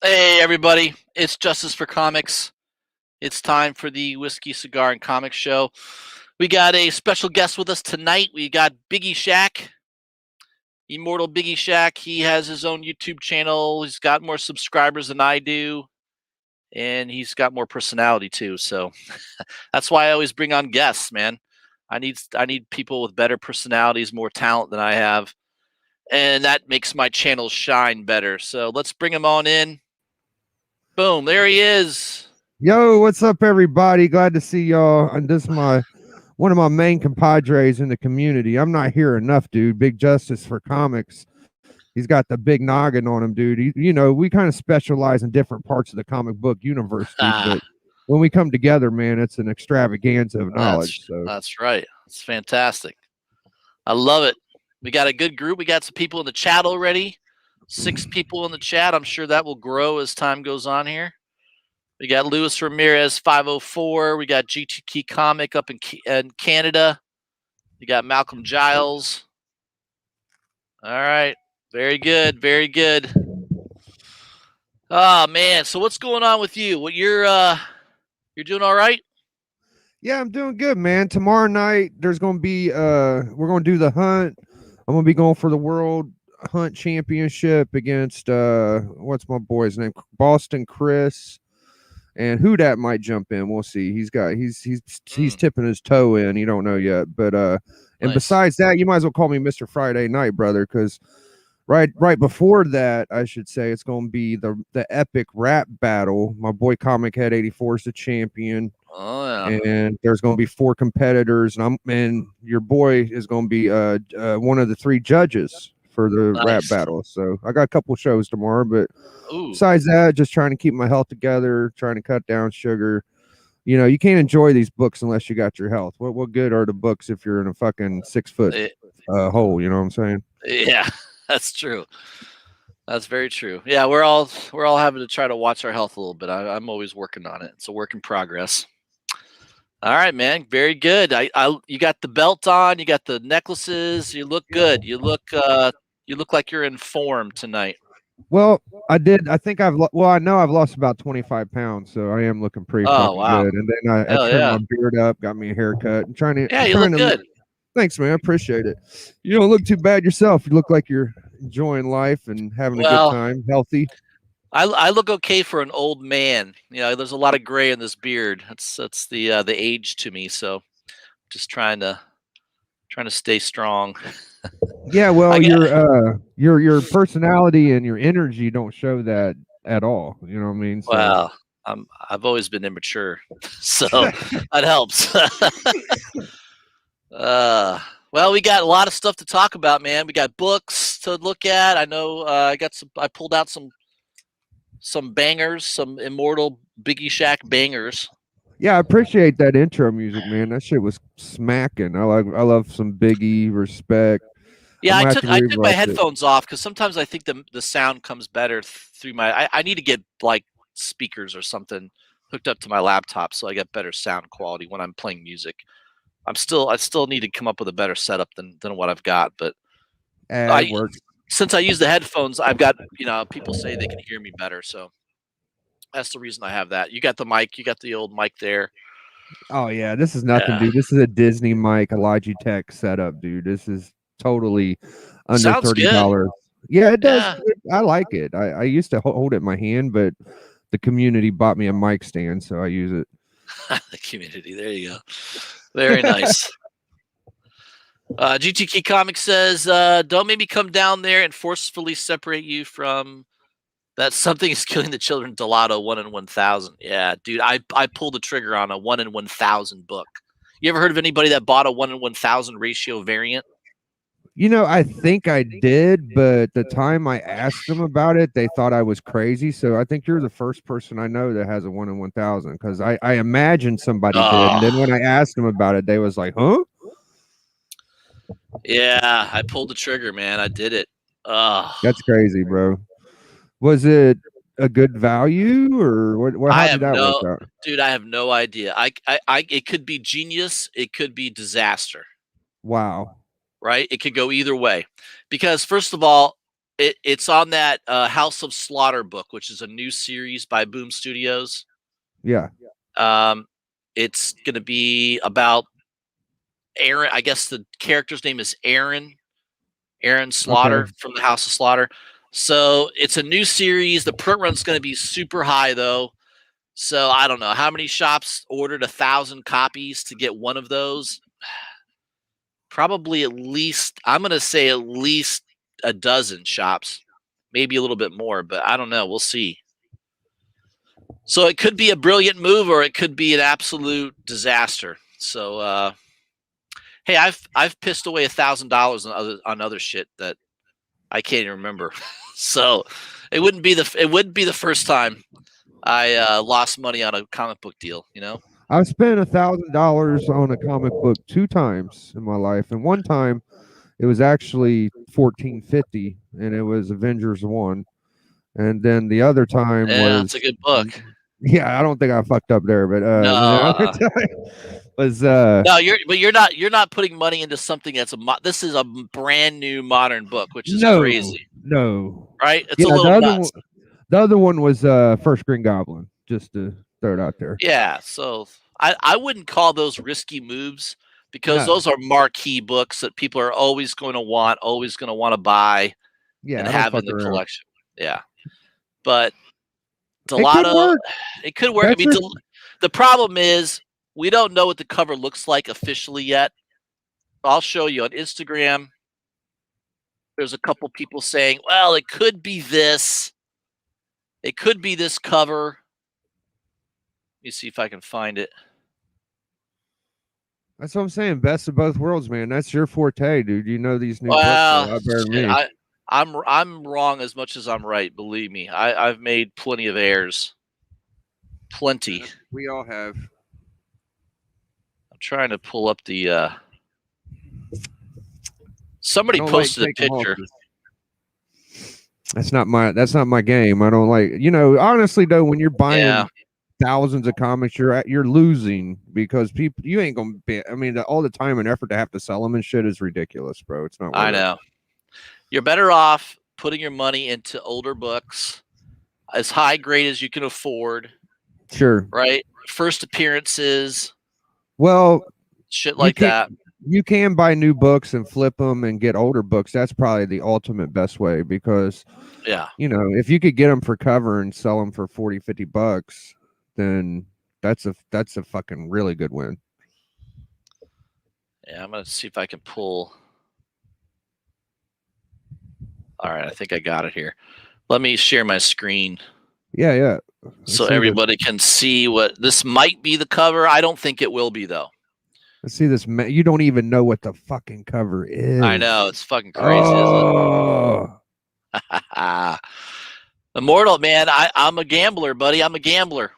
Hey everybody, it's Justice for Comics. It's time for the Whiskey, Cigar, and Comics show. We got a special guest with us tonight. We got Biggieshaq, Immortal Biggieshaq. He has his own YouTube channel. He's got more subscribers than I do, and he's got more personality too. So that's why I always bring on guests, man. I need people with better personalities, more talent than I have, and that makes my channel shine better. So let's bring him on in. Boom, there he is. Yo, what's up, everybody? Glad to see y'all. And this is one of my main compadres in the community. I'm not here enough, dude. Big Justice for Comics. He's got the big noggin on him, dude. We kind of specialize in different parts of the comic book universe, dude, but when we come together, man, it's an extravaganza of knowledge. That's right. It's fantastic. I love it. We got a good group. We got some people in the chat already. 6 people in the chat. I'm sure that will grow as time goes on here. We got Luis Ramirez 504. We got GTK Comic up in Canada. We got Malcolm Giles. All right. Very good. Very good. Oh man. So what's going on with you? What you're doing all right? Yeah, I'm doing good, man. Tomorrow night there's gonna be we're gonna do the hunt. I'm gonna be going for the World Hunt Championship against what's my boy's name? Boston Chris, and who that might jump in. We'll see. He's tipping his toe in. You don't know yet, but and Nice. Besides that, you might as well call me Mr. Friday Night, brother, because right before that, I should say, it's going to be the epic rap battle. My boy Comic Head 84 is the champion. Oh yeah. And there's going to be 4 competitors, and your boy is going to be one of the 3 judges for the rap battle. So I got a couple shows tomorrow, but besides that, just trying to keep my health together, trying to cut down sugar. You can't enjoy these books unless you got your health. What good are the books if you're in a fucking 6-foot hole? You know what I'm saying? Yeah, that's true. That's very true. Yeah, we're all having to try to watch our health a little bit. I'm always working on it. It's a work in progress. All right, man. Very good. You got the belt on. You got the necklaces. You look good. You look like you're in form tonight. Well, I did. I think I know I've lost about 25 pounds, so I am looking pretty fucking good. And then I trimmed my beard up, got me a haircut, and trying to. Yeah, you look good. Thanks, man. I appreciate it. You don't look too bad yourself. You look like you're enjoying life and having a good time, healthy. I look okay for an old man. There's a lot of gray in this beard. That's the age to me. So just trying to stay strong. Yeah, well, your personality and your energy don't show that at all. You know what I mean? So. Well, I've always been immature, so that helps. Well, we got a lot of stuff to talk about, man. We got books to look at. I know I pulled out some some bangers, some Immortal Biggieshaq bangers. Yeah, I appreciate that intro music, man. That shit was smacking. I love some Biggie, respect. Yeah, I took my it. headphones off because sometimes I think the sound comes better through my. I need to get like speakers or something hooked up to my laptop so I get better sound quality when I'm playing music. I still need to come up with a better setup than what I've got. But It works. Since I use the headphones, I've got people say they can hear me better, so that's the reason I have that. You got the mic, you got the old mic there. Oh yeah, this is nothing, dude. This is a Disney mic, a Logitech setup, dude. This is totally under $30. Yeah, it does. I like it. I used to hold it in my hand, but the community bought me a mic stand, so I use it. The community, there you go. Very nice. GTK Comics says, don't make me come down there and forcefully separate you from that something is killing the children. Delato 1 in 1,000. Yeah, dude, I pulled the trigger on a 1 in 1,000 book. You ever heard of anybody that bought a 1 in 1,000 ratio variant? I think I did, but the time I asked them about it, they thought I was crazy. So I think you're the first person I know that has a 1 in 1,000 because I imagined somebody did. And then when I asked them about it, they was like, huh? Yeah, I pulled the trigger, man. I did it. That's crazy, bro. Was it a good value or what? How did that work out? Dude, I have no idea. It could be genius. It could be disaster. Wow. Right? It could go either way. Because first of all, it's on that House of Slaughter book, which is a new series by Boom Studios. Yeah. It's going to be about Aaron. I guess the character's name is Aaron Slaughter from the House of Slaughter. So it's a new series. The print run's going to be super high, though. So I don't know how many shops ordered 1,000 copies to get one of those. Probably at least, I'm going to say at least a dozen shops, maybe a little bit more, but I don't know. We'll see. So it could be a brilliant move or it could be an absolute disaster. So, hey, I've pissed away $1,000 on other shit that I can't even remember. So it wouldn't be the first time I lost money on a comic book deal. I've spent $1,000 on a comic book 2 times in my life, and one time it was actually $14.50, and it was Avengers 1, and then the other time was it's a good book. Yeah, I don't think I fucked up there, but the other time was no, you're not putting money into something that's this is a brand new modern book, which is crazy. No, right? It's a little nuts. The other one was First Green Goblin, just to throw it out there. Yeah, so I wouldn't call those risky moves because those are marquee books that people are always going to want to buy and have in the collection. Yeah. But Delato, it could work. I mean, the problem is we don't know what the cover looks like officially yet. I'll show you on Instagram. There's a couple people saying, well, it could be this. It could be this cover. Let me see if I can find it. That's what I'm saying. Best of both worlds, man. That's your forte, dude. You know these new books a lot better than me. I'm wrong as much as I'm right. Believe me, I've made plenty of errors. Plenty. We all have. I'm trying to pull up the. Somebody posted a picture. That's not my game. I don't like. Honestly though, when you're buying thousands of comics, you're losing because you ain't gonna be. I mean, all the time and effort to have to sell them and shit is ridiculous, bro. It's not. I know. You're better off putting your money into older books, as high grade as you can afford. Sure. Right. First appearances. Well, shit like that. You can buy new books and flip them and get older books. That's probably the ultimate best way because, if you could get them for cover and sell them for $40-$50, then that's a fucking really good win. Yeah, I'm gonna see if I can pull. All right, I think I got it here. Let me share my screen. Yeah. So everybody can see what this might be the cover. I don't think it will be though. Let's see this. You don't even know what the fucking cover is. I know. It's fucking crazy, isn't it? Immortal, man. I'm a gambler, buddy. I'm a gambler.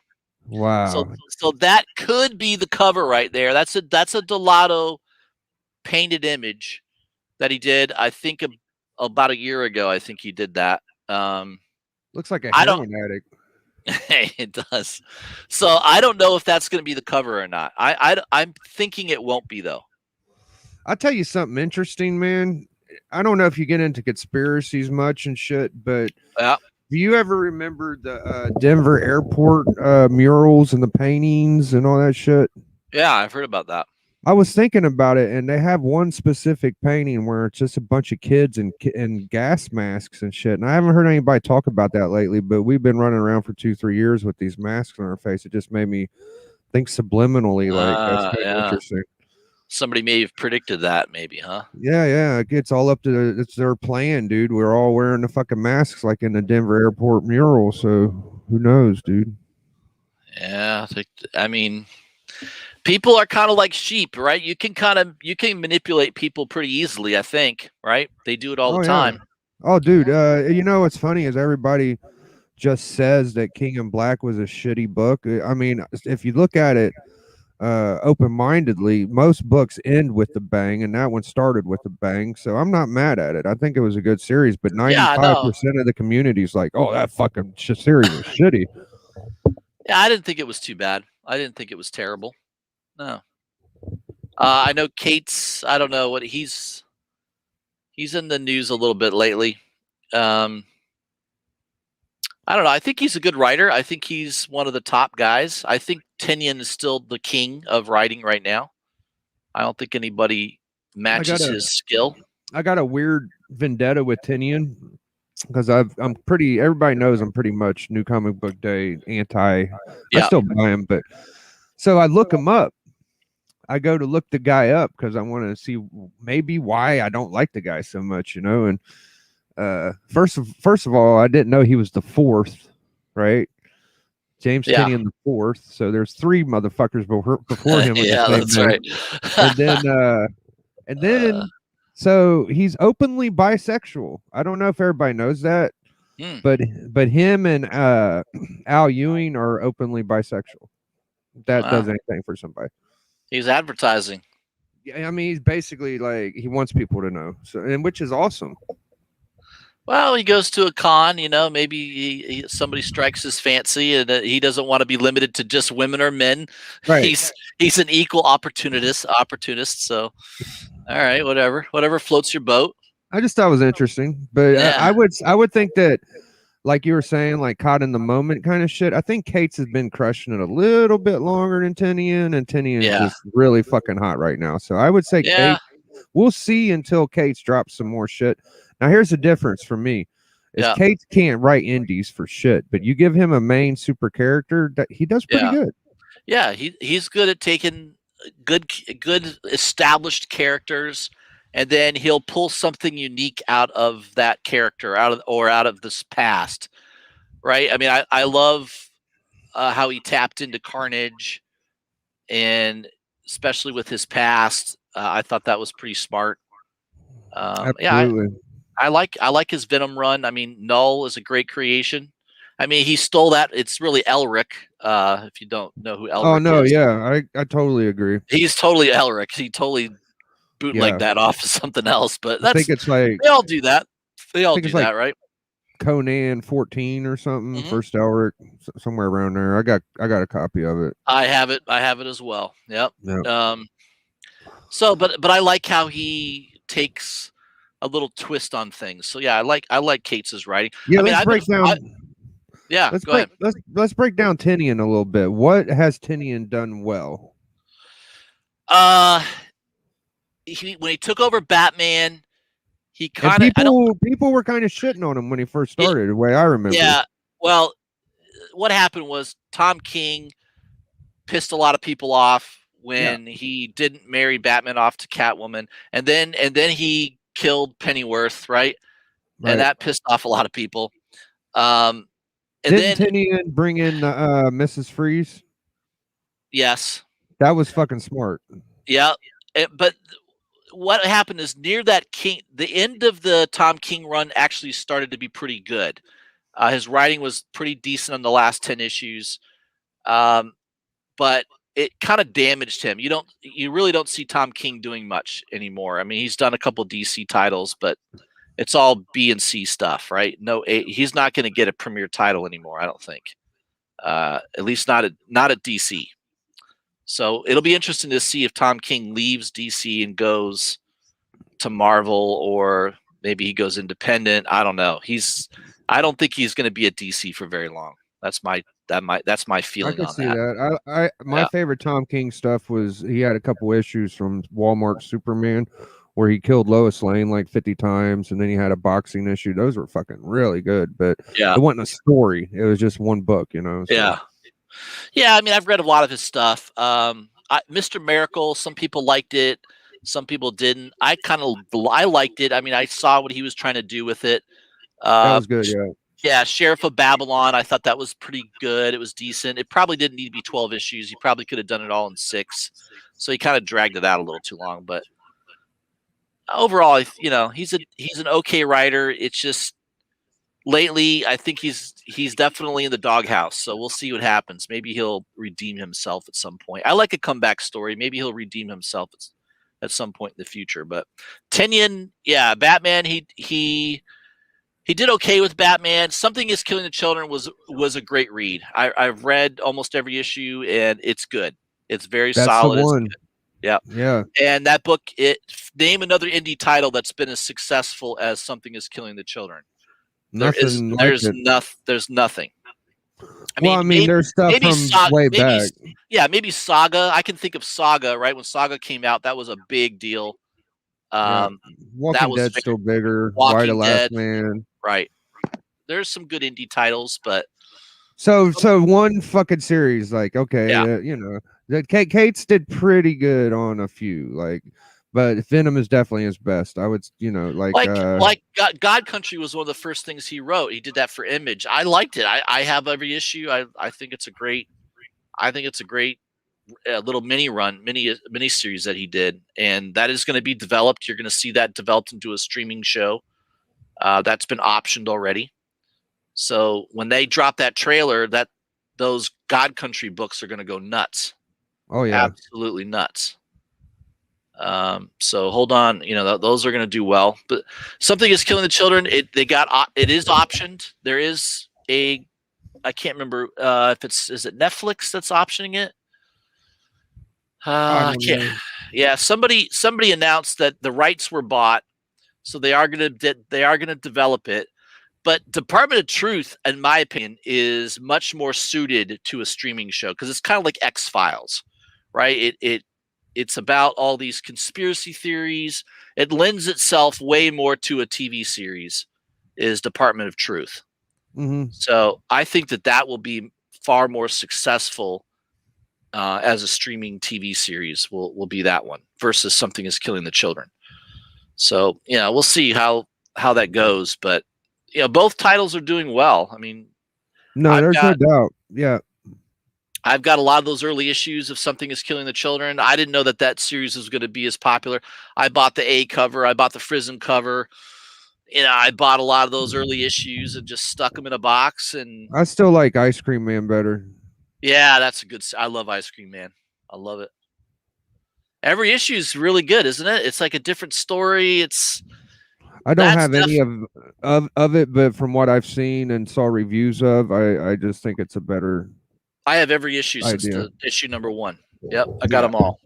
Wow. So that could be the cover right there. That's a Delato painted image that he did. I think about a year ago. I think he did that. Looks like a heroin addict. It does. So I don't know if that's going to be the cover or not. I'm thinking it won't be though. I'll tell you something interesting, man. I don't know if you get into conspiracies much and shit, but yeah. Do you ever remember the Denver airport murals and the paintings and all that shit? Yeah, I've heard about that. I was thinking about it, and they have one specific painting where it's just a bunch of kids in gas masks and shit. And I haven't heard anybody talk about that lately, but we've been running around for 2-3 years with these masks on our face. It just made me think subliminally, like that's kind of interesting. Somebody may have predicted that, maybe, huh? Yeah. It's all up to it's their plan, dude. We're all wearing the fucking masks like in the Denver airport mural. So who knows, dude? Yeah, I mean, people are kind of like sheep, right? You can manipulate people pretty easily, I think, right? They do it all the time. Oh, dude, you know what's funny is everybody just says that King in Black was a shitty book. I mean, if you look at it open-mindedly, most books end with the bang, and that one started with the bang, so I'm not mad at it. I think it was a good series, but 95% of the community is like, oh, that fucking series was shitty. Yeah, I didn't think it was too bad. I didn't think it was terrible. No. I know Kate's, I don't know what he's in the news a little bit lately. I don't know. I think he's a good writer. I think he's one of the top guys. I think Tinian is still the king of writing right now. I don't think anybody matches his skill. I got a weird vendetta with Tinian because I'm pretty. Everybody knows I'm pretty much New Comic Book Day anti. I still buy him, but so I look him up. I go to look the guy up because I want to see maybe why I don't like the guy so much, you know. And first of all, I didn't know he was the fourth, right? James Tinian the fourth. So there's 3 motherfuckers before him. Yeah, that's right. and then so he's openly bisexual. I don't know if everybody knows that, but him and Al Ewing are openly bisexual. That does anything for somebody. He's advertising. Yeah, I mean, he's basically like he wants people to know, so and which is awesome. Well, he goes to a con, you know, maybe somebody strikes his fancy and he doesn't want to be limited to just women or men. Right. He's an equal opportunist. So, all right, whatever floats your boat. I just thought it was interesting, but I would think that, like you were saying, like caught in the moment kind of shit. I think Kate's has been crushing it a little bit longer than Tinian, and Tinian is just really fucking hot right now. So I would say Kate. We'll see until Kate's drops some more shit. Now, here's the difference for me. Kate can't write indies for shit, but you give him a main super character, that he does pretty good. Yeah, he's good at taking good established characters, and then he'll pull something unique out of that character, out of this past, right? I mean, I love how he tapped into Carnage, and especially with his past, I thought that was pretty smart. Absolutely. I like his Venom run. I mean, Null is a great creation. I mean, he stole that. It's really Elric. If you don't know who Elric is. Oh no, yeah, I totally agree. He's totally Elric. He totally bootlegged that off of something else. But I think it's like they all do that. They all do that, right? Conan 14 or something. First Elric, somewhere around there. I got a copy of it. I have it as well. Yep. So, but I like how he takes a little twist on things. So yeah, I like Kate's writing. Yeah, let's break down Tinian a little bit. What has Tinian done well? When he took over Batman, he kind of people were kind of shitting on him when he first started, the way I remember. Yeah. Well, what happened was Tom King pissed a lot of people off when he didn't marry Batman off to Catwoman, and then he killed Pennyworth, right? And that pissed off a lot of people. And didn't Tinian bring in Mrs. Freeze? Yes, that was fucking smart. Yeah, but what happened is near that the end of the Tom King run actually started to be pretty good. His writing was pretty decent on the last 10 issues, but it kind of damaged him. You really don't see Tom King doing much anymore. I mean, he's done a couple DC titles, but it's all B and C stuff, right? No, he's not going to get a premier title anymore, I don't think. At least not at DC. So it'll be interesting to see if Tom King leaves DC and goes to Marvel, or maybe he goes independent. I don't know. I don't think he's going to be at DC for very long. That's my feeling. I can see that. My favorite Tom King stuff was he had a couple issues from Walmart Superman where he killed Lois Lane like 50 times, and then he had a boxing issue. Those were fucking really good, but it wasn't a story. It was just one book, you know. So. Yeah. I mean, I've read a lot of his stuff. Mr. Miracle, some people liked it, some people didn't. I liked it. I mean, I saw what he was trying to do with it. That was good, yeah. Yeah, Sheriff of Babylon, I thought that was pretty good. It was decent. It probably didn't need to be 12 issues. He probably could have done it all in 6. So he kind of dragged it out a little too long. But overall, he's an okay writer. It's just lately, I think he's definitely in the doghouse. So we'll see what happens. Maybe he'll redeem himself at some point. I like a comeback story. Maybe he'll redeem himself at some point in the future. But Tynion, yeah, Batman, he did okay with Batman. Something is Killing the Children was a great read. I've read almost every issue, and it's good. It's very solid. The one. Yeah. And that book, name another indie title that's been as successful as Something is Killing the Children. There's nothing. I mean, there's stuff from way back. Yeah, maybe Saga. I can think of Saga, right? When Saga came out, that was a big deal. Walking Dead's still bigger. Why the Last Man. Right. There's some good indie titles, but so one fucking series, like, okay, Kate's did pretty good on a few, like, but Venom is definitely his best. I would, like God Country was one of the first things he wrote. He did that for Image. I liked it. I have every issue. I think it's a great little mini series that he did, and that is going to be developed. You're going to see that developed into a streaming show. That's been optioned already. So when they drop that trailer, those God Country books are going to go nuts. Oh yeah, absolutely nuts. So hold on, those are going to do well. But Something is Killing the Children. It is optioned. There is I can't remember if is it Netflix that's optioning it. Yeah, somebody announced that the rights were bought, so they are going to develop it. But Department of Truth, in my opinion, is much more suited to a streaming show because it's kind of like X-Files, right? It's about all these conspiracy theories. It lends itself way more to a TV series, is Department of Truth. Mm-hmm. So I think that will be far more successful as a streaming TV series. Will be that one versus Something is Killing the Children. So we'll see how that goes, but both titles are doing well. I mean, there's no doubt. Yeah. I've got a lot of those early issues of Something is Killing the Children. I didn't know that series was going to be as popular. I bought the A cover. I bought the Frism cover. I bought a lot of those early issues and just stuck them in a box. And I still like Ice Cream Man better. Yeah, that's a good. I love Ice Cream Man. I love it. Every issue is really good, isn't it? It's like a different story. I don't have any of it, but from what I've seen and saw reviews of, I just think it's a better. I have every issue since issue number 1. Yep, I got them all,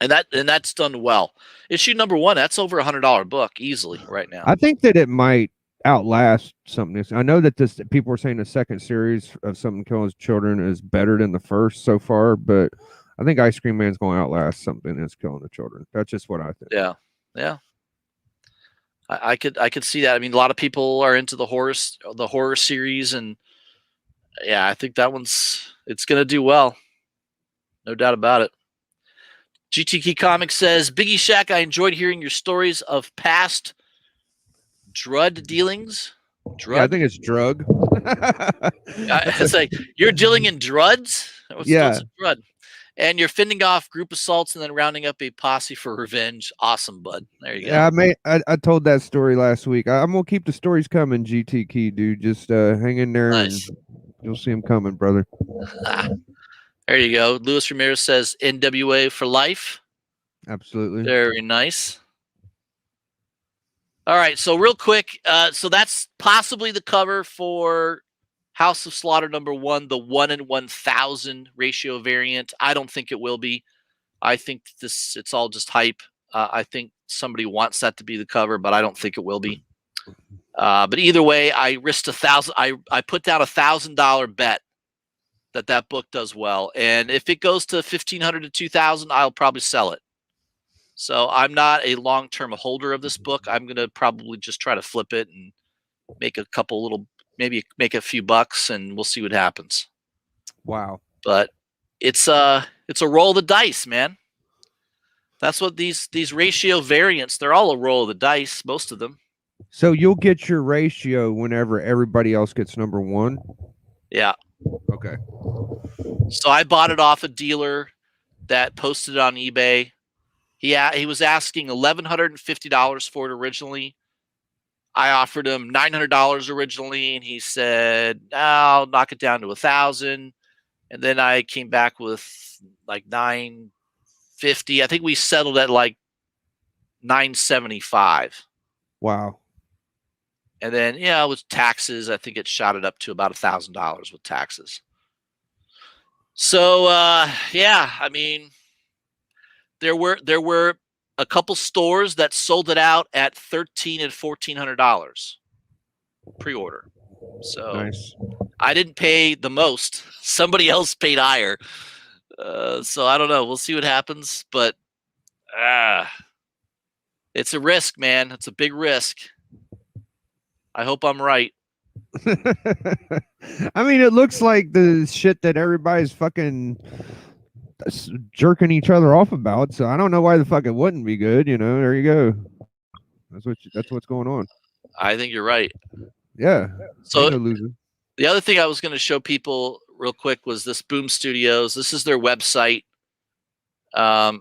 and that's done well. Issue number 1, that's over $100 book easily right now. I think that it might outlast something. I know that people are saying the second series of Something Killing Children is better than the first so far, but I think Ice Cream Man's going to outlast Something That's Killing the Children. That's just what I think. Yeah. I could see that. I mean, a lot of people are into the horror series, and yeah, I think that it's going to do well. No doubt about it. GTK Comics says, Biggieshaq, I enjoyed hearing your stories of past drug dealings. Yeah, I think it's drug. It's like, you're dealing in drugs? What's a drug? And you're fending off group assaults and then rounding up a posse for revenge. Awesome, bud. There you go. Yeah, I told that story last week. I'm gonna keep the stories coming, GT Key, dude. Just hang in there and you'll see them coming, brother. There you go. Luis Ramirez says NWA for life. Absolutely. Very nice. All right, so real quick, so that's possibly the cover for House of Slaughter #1, the 1-in-1000 ratio variant. I don't think it will be. I think it's all just hype. I think somebody wants that to be the cover, but I don't think it will be. But either way, I risked $1,000. I put down $1,000 bet that book does well, and if it goes to 1,500 to 2,000, I'll probably sell it. So I'm not a long-term holder of this book. I'm gonna probably just try to flip it and make a couple little, maybe make a few bucks, and we'll see what happens. Wow! But it's a roll of the dice, man. That's what these ratio variants. They're all a roll of the dice, most of them. So you'll get your ratio whenever everybody else gets #1. Yeah. Okay. So I bought it off a dealer that posted it on eBay. He was asking $1,150 for it originally. I offered him $900 originally, and he said, "I'll knock it down to $1,000." And then I came back with like $950. I think we settled at like $975. Wow. And then with taxes, I think it shot it up to about $1,000 with taxes. So I mean, there were a couple stores that sold it out at $1,300 and $1,400 pre-order. So nice. I didn't pay the most. Somebody else paid higher. So I don't know. We'll see what happens. But it's a risk, man. It's a big risk. I hope I'm right. I mean, it looks like the shit that everybody's fucking jerking each other off about. So I don't know why the fuck it wouldn't be good. There you go. That's what's going on. I think you're right. Yeah. So the other thing I was going to show people real quick was this Boom Studios. This is their website. There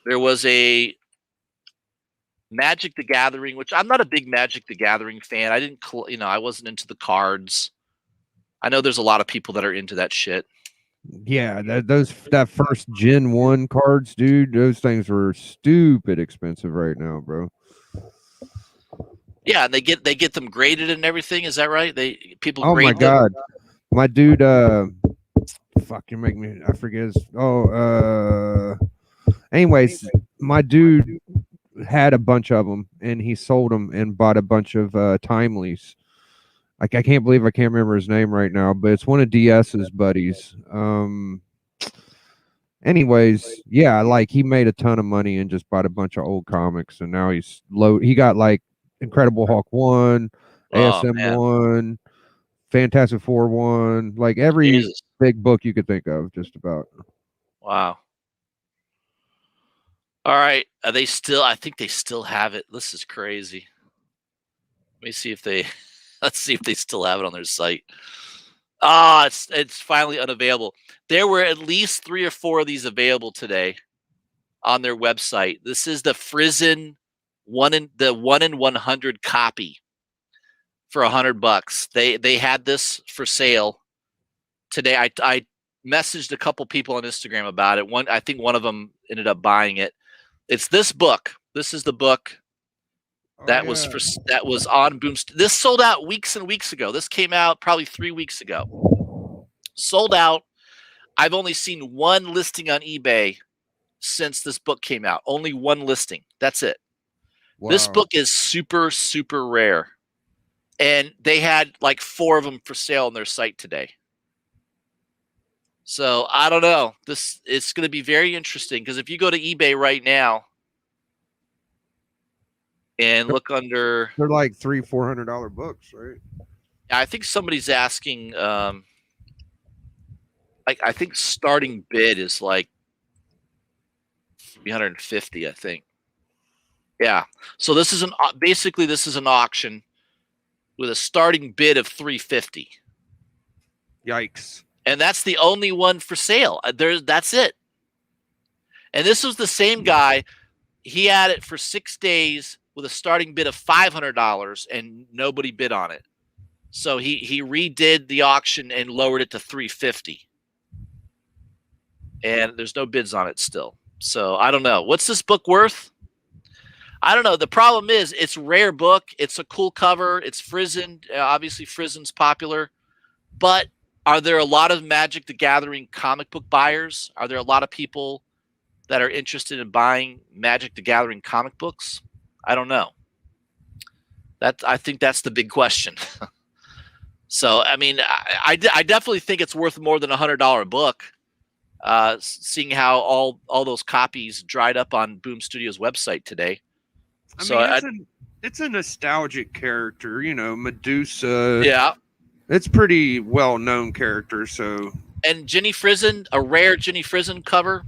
was a Magic the Gathering, which I'm not a big Magic the Gathering fan. I didn't, I wasn't into the cards. I know there's a lot of people that are into that shit. Yeah, that first Gen 1 cards, dude, those things were stupid expensive right now, bro. Yeah, and they get them graded and everything. Is that right? People. Oh grade my god, my dude. Fuck, you make me. I forget. Anyways, my dude had a bunch of them, and he sold them and bought a bunch of timelies. Like, I can't believe I can't remember his name right now, but it's one of DS's buddies. Anyways, yeah, like he made a ton of money and just bought a bunch of old comics, and now he's low. He got like Incredible Hulk 1, ASM 1, Fantastic Four 1, like every big book you could think of, just about. Wow. All right, I think they still have it. This is crazy. Let me see if they. Let's see if they still have it on their site. It's finally unavailable. There were at least 3 or 4 of these available today on their website. This is the Frizen 1-in-100 copy for $100. They had this for sale today. I messaged a couple people on Instagram about it. I think one of them ended up buying it. It's this book. This is the book. That was on Boom. This sold out weeks and weeks ago. This came out probably 3 weeks ago. Sold out. I've only seen one listing on eBay since this book came out. Only one listing. That's it. Wow. This book is super, super rare. And they had like 4 of them for sale on their site today. So I don't know. It's going to be very interesting because if you go to eBay right now, and look under. They're like $300-400 books, right? I think somebody's asking. I think starting bid is like $350. I think. Yeah. So this is basically an auction with a starting bid of $350. Yikes! And that's the only one for sale. That's it. And this was the same guy. He had it for 6 days with a starting bid of $500, and nobody bid on it. So he redid the auction and lowered it to $350. And there's no bids on it still. So I don't know. What's this book worth? I don't know. The problem is it's a rare book. It's a cool cover. It's Frizen. Obviously, Frizen's popular. But are there a lot of Magic the Gathering comic book buyers? Are there a lot of people that are interested in buying Magic the Gathering comic books? I don't know. I think that's the big question. So, I mean, I definitely think it's worth more than $100 book. Seeing how all those copies dried up on Boom Studios' website today. It's a nostalgic character, you know, Medusa. Yeah, it's pretty well known character. So, and Jenny Frizen, a rare Jenny Frizen cover.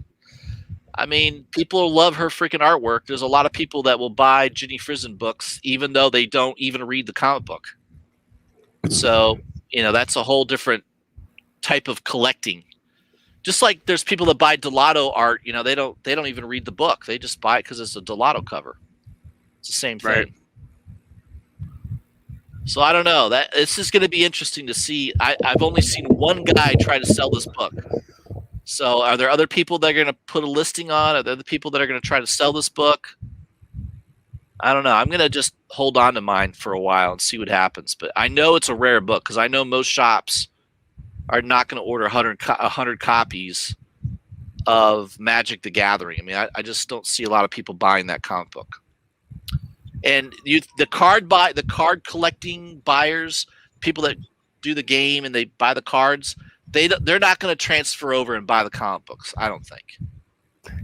I mean, people love her freaking artwork. There's a lot of people that will buy Jenny Frizen books, even though they don't even read the comic book. So, you know, that's a whole different type of collecting. Just like there's people that buy Delato art, you know, they don't even read the book. They just buy it because it's a Delato cover. It's the same thing. Right. So I don't know. This is going to be interesting to see. I've only seen one guy try to sell this book. So are there other people that are going to put a listing on? Are there other people that are going to try to sell this book? I don't know. I'm going to just hold on to mine for a while and see what happens. But I know it's a rare book because I know most shops are not going to order 100 copies of Magic the Gathering. I mean, I just don't see a lot of people buying that comic book. And the card collecting buyers, people that do the game and they buy the cards, they're not going to transfer over and buy the comic books. I don't think.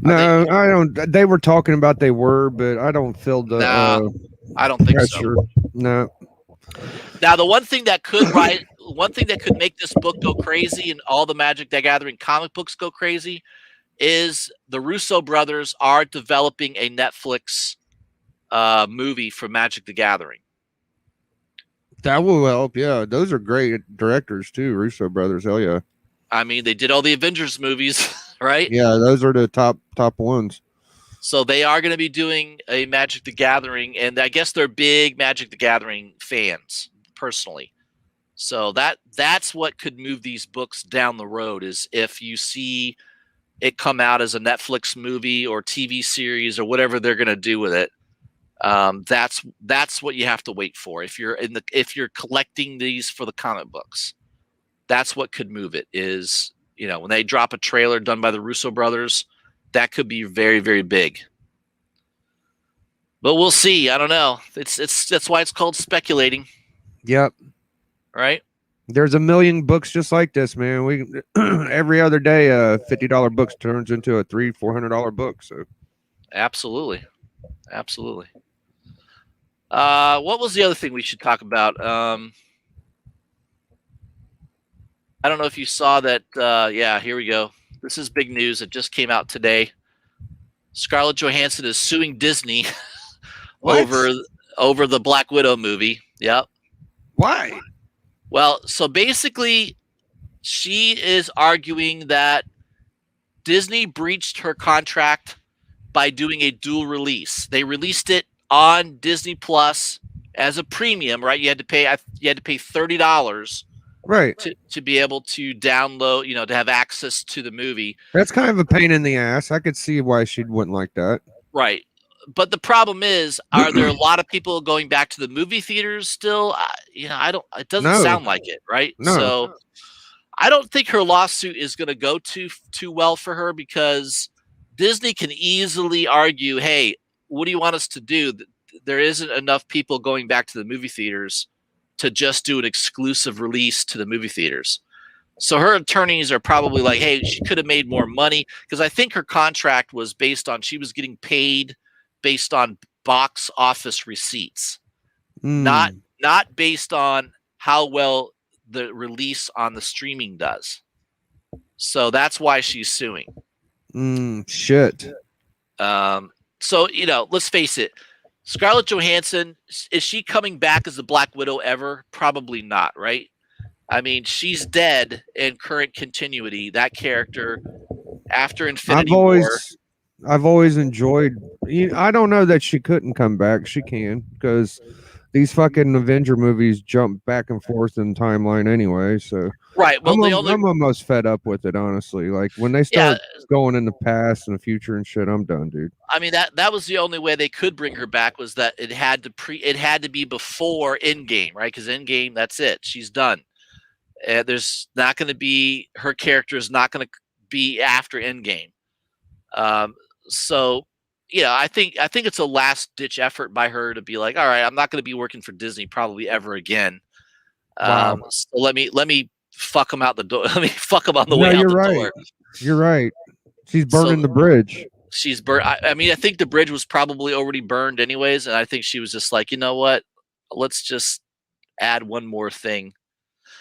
No, I don't. They were talking about they were, but I don't feel the. No, I don't think so. No. Now, the one thing that could make this book go crazy and all the Magic the Gathering comic books go crazy is the Russo brothers are developing a Netflix movie for Magic the Gathering. That will help. Yeah, those are great directors too. Russo brothers. Hell yeah. I mean, they did all the Avengers movies, right? Yeah, those are the top ones. So they are going to be doing a Magic the Gathering, and I guess they're big Magic the Gathering fans personally. So that's what could move these books down the road is if you see it come out as a Netflix movie or TV series or whatever they're going to do with it. That's what you have to wait for. If you're collecting these for the comic books, that's what could move it is, you know, when they drop a trailer done by the Russo brothers, that could be very, very big. But we'll see. I don't know. That's why it's called speculating. Yep. Right. There's a million books just like this, man. We every other day, $50 books turns into a $300-$400 book. So, absolutely. What was the other thing we should talk about? I don't know if you saw that. Yeah, here we go. This is big news. It just came out today. Scarlett Johansson is suing Disney over the Black Widow movie. Yep. Why? Well, so basically, she is arguing that Disney breached her contract by doing a dual release. They released it on Disney Plus as a premium, right? You had to pay $30, right, to be able to download, you know, to have access to the movie. That's kind of a pain in the ass. I could see why she wouldn't like that. Right. But the problem is, are there a lot of people going back to the movie theaters still? You know, it doesn't sound like it, right? No. So I don't think her lawsuit is going to go too well for her because Disney can easily argue, hey, what do you want us to do? There isn't enough people going back to the movie theaters to just do an exclusive release to the movie theaters. So her attorneys are probably like, hey, she could have made more money because I think her contract was based on she was getting paid based on box office receipts, not based on how well the release on the streaming does. So that's why she's suing. Shit. So, you know, let's face it. Scarlett Johansson, is she coming back as the Black Widow ever? Probably not, right? I mean, she's dead in current continuity. That character after Infinity War. I've always enjoyed. I don't know that she couldn't come back. She can, because these fucking Avenger movies jump back and forth in timeline anyway. So right. Well, I'm almost fed up with it, honestly. Like when they start going in the past and the future and shit, I'm done, dude. I mean that was the only way they could bring her back, was that it had to be before Endgame, right? Because Endgame, that's it. She's done. There's not going to be, her character is not going to be after Endgame. So, I think it's a last ditch effort by her to be like, all right, I'm not going to be working for Disney probably ever again. Wow. So let me fuck them out the door. Let me fuck them on the way out the door. You're right. She's burning the bridge. She's burned. I mean, I think the bridge was probably already burned anyways, and I think she was just like, you know what? Let's just add one more thing.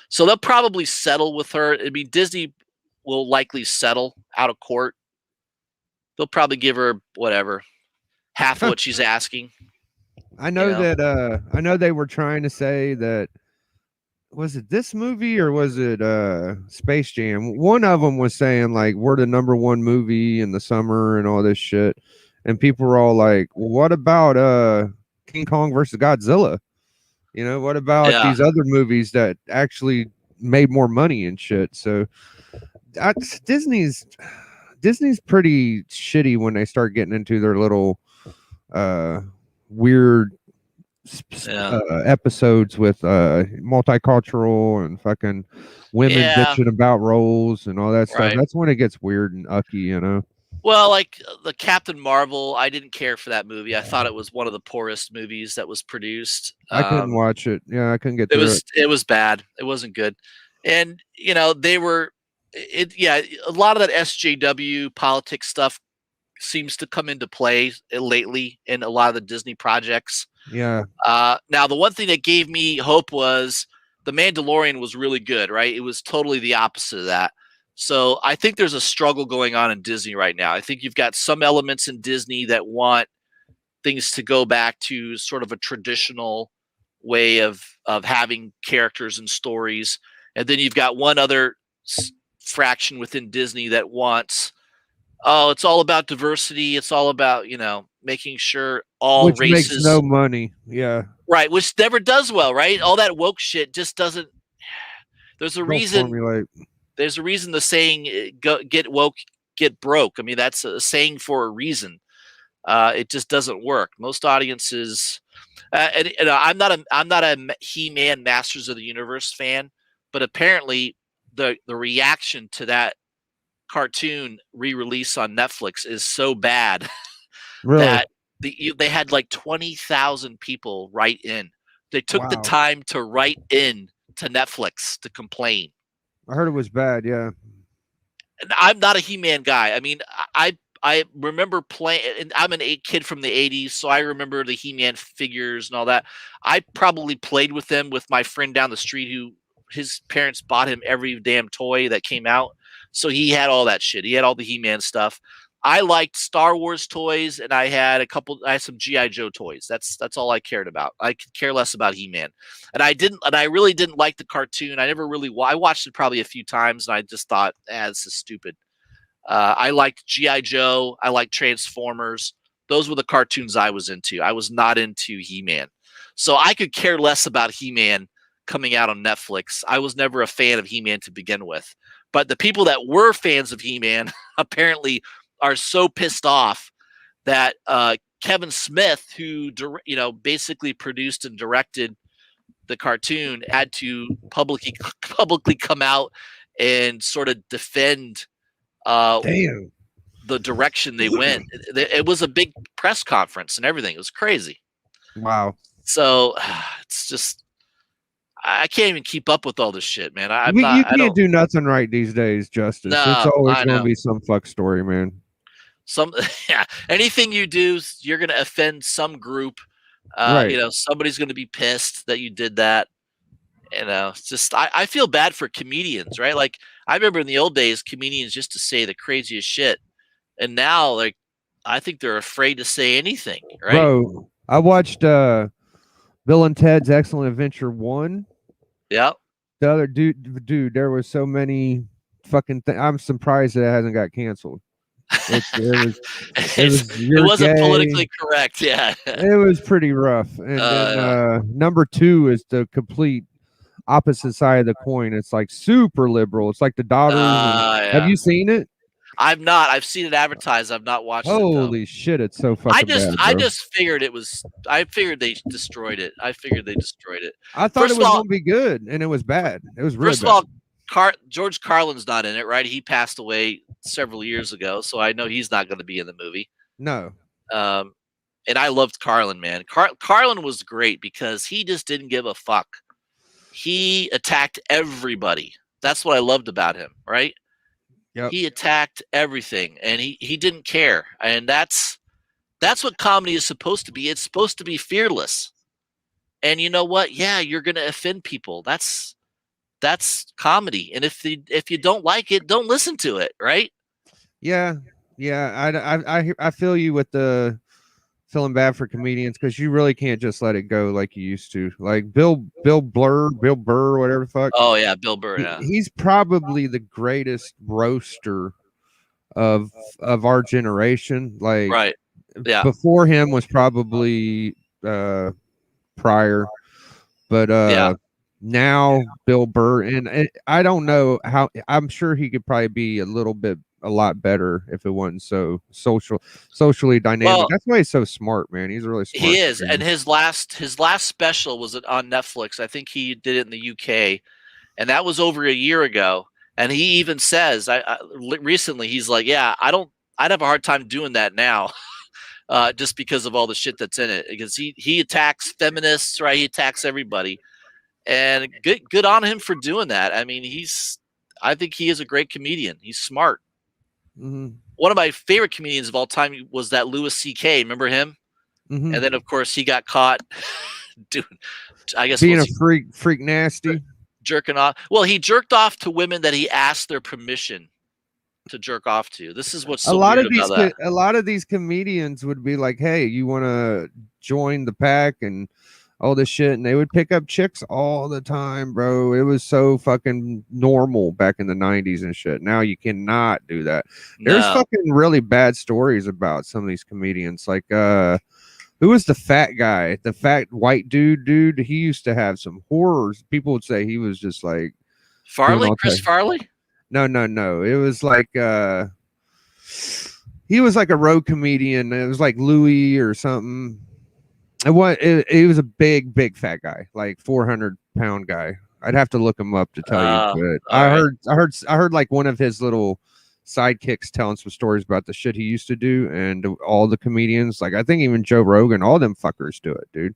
So they'll probably settle with her. I mean, Disney will likely settle out of court. They'll probably give her whatever, half of what she's asking. I know that I know they were trying to say that, was it this movie or was it Space Jam? One of them was saying like we're the #1 movie in the summer and all this shit. And people were all like, well, what about King Kong versus Godzilla? What about these other movies that actually made more money and shit? So Disney's pretty shitty when they start getting into their little weird episodes with multicultural and fucking women bitching about roles and all that stuff. That's when it gets weird and ucky, Well, like the Captain Marvel, I didn't care for that movie. I thought it was one of the poorest movies that was produced. I couldn't watch it. Yeah, I couldn't get through it. It was bad. It wasn't good. And they were a lot of that SJW politics stuff seems to come into play lately in a lot of the Disney projects. Yeah. Now the one thing that gave me hope was The Mandalorian was really good, right? It was totally the opposite of that. So I think there's a struggle going on in Disney right now. I think you've got some elements in Disney that want things to go back to sort of a traditional way of having characters and stories. And then you've got one other fraction within Disney that wants, it's all about diversity. It's all about, making sure all races makes no money. Yeah. Right. Which never does well, right? All that woke shit just doesn't. There's a reason. There's a reason the saying "get woke, get broke." I mean, that's a saying for a reason. It just doesn't work. Most audiences, and I'm not a He-Man Masters of the Universe fan, but apparently the reaction to that cartoon re-release on Netflix is so bad that they had like 20,000 people write in. They took the time to write in to Netflix to complain. I heard it was bad. Yeah. And I'm not a He-Man guy. I mean, I remember playing, and I'm an kid from the 80s, so I remember the He-Man figures and all that. I probably played with them with my friend down the street who his parents bought him every damn toy that came out. So he had all that shit. He had all the He-Man stuff. I liked Star Wars toys, and I had some G.I. Joe toys. That's all I cared about. I could care less about He-Man. And I really didn't like the cartoon. I watched it probably a few times, and I just thought, this is stupid. I liked G.I. Joe. I liked Transformers. Those were the cartoons I was into. I was not into He-Man. So I could care less about He-Man coming out on Netflix. I was never a fan of He-Man to begin with. But the people that were fans of He-Man apparently are so pissed off that Kevin Smith, who basically produced and directed the cartoon, had to publicly come out and sort of defend the direction they went. It was a big press conference and everything. It was crazy. Wow. So it's just, I can't even keep up with all this shit, man. You can't do nothing right these days, Justice. No, it's always going to be some fuck story, man. Anything you do, you're going to offend some group. Right. Somebody's going to be pissed that you did that. It's just, I feel bad for comedians, right? Like, I remember in the old days, comedians used to say the craziest shit. And now, like, I think they're afraid to say anything, right? Bro, I watched Bill and Ted's Excellent Adventure 1. Yeah. The other dude, there was so many fucking things. I'm surprised that it hasn't got canceled. It was it You're wasn't Gay. politically correct. Yeah, It was pretty rough. And then number 2 is the complete opposite side of the coin. It's like super liberal. It's like the daughters. Have you seen it? I've not. I've seen it advertised. I've not watched it though. Holy shit, it's so fucking bad, bro. I just figured it was. I figured they destroyed it. I thought it was gonna be good, and it was bad. It was really bad. First of all, George Carlin's not in it, right? He passed away several years ago, so I know he's not going to be in the movie. No. And I loved Carlin, man. Carlin was great because he just didn't give a fuck. He attacked everybody. That's what I loved about him, right? Yep. He attacked everything, and he didn't care. And that's what comedy is supposed to be. It's supposed to be fearless. And you know what? Yeah, you're going to offend people. That's comedy. And if you don't like it, don't listen to it, right? Yeah. I feel you with the feeling bad for comedians because you really can't just let it go like you used to. Like Bill Burr, whatever the fuck. Oh yeah, Bill Burr. Yeah, he's probably the greatest roaster of our generation. Like, right? Yeah. Before him was probably Pryor, but now Bill Burr, and I don't know how. I'm sure he could probably be a lot better if it wasn't so socially dynamic. Well, that's why he's so smart, man. He's really smart. He is, and his last special was on Netflix. I think he did it in the UK, and that was over a year ago. And he even says, recently, he's like, yeah, I'd have a hard time doing that now, just because of all the shit that's in it. Because he attacks feminists, right? He attacks everybody, and good on him for doing that. I mean, I think he is a great comedian. He's smart. Mm-hmm. One of my favorite comedians of all time was that Louis C.K. Remember him? Mm-hmm. And then, of course, he got caught doing, I guess, being a freak nasty, jerking off. Well, he jerked off to women that he asked their permission to jerk off to. This is what's so a lot weird of these about that. A lot of these comedians would be like, "Hey, you want to join the pack?" and all this shit, and they would pick up chicks all the time, bro. It was so fucking normal back in the 90s and shit. Now you cannot do that. There's fucking really bad stories about some of these comedians. Like who was the fat guy? The fat white dude? He used to have some horrors. People would say he was just like Farley, Chris Farley? No. It was like he was like a road comedian. It was like Louis or something. It was a big fat guy, like 400-pound guy. I'd have to look him up to tell you. But I heard like one of his little sidekicks telling some stories about the shit he used to do, and all the comedians, like I think even Joe Rogan, all them fuckers do it, dude.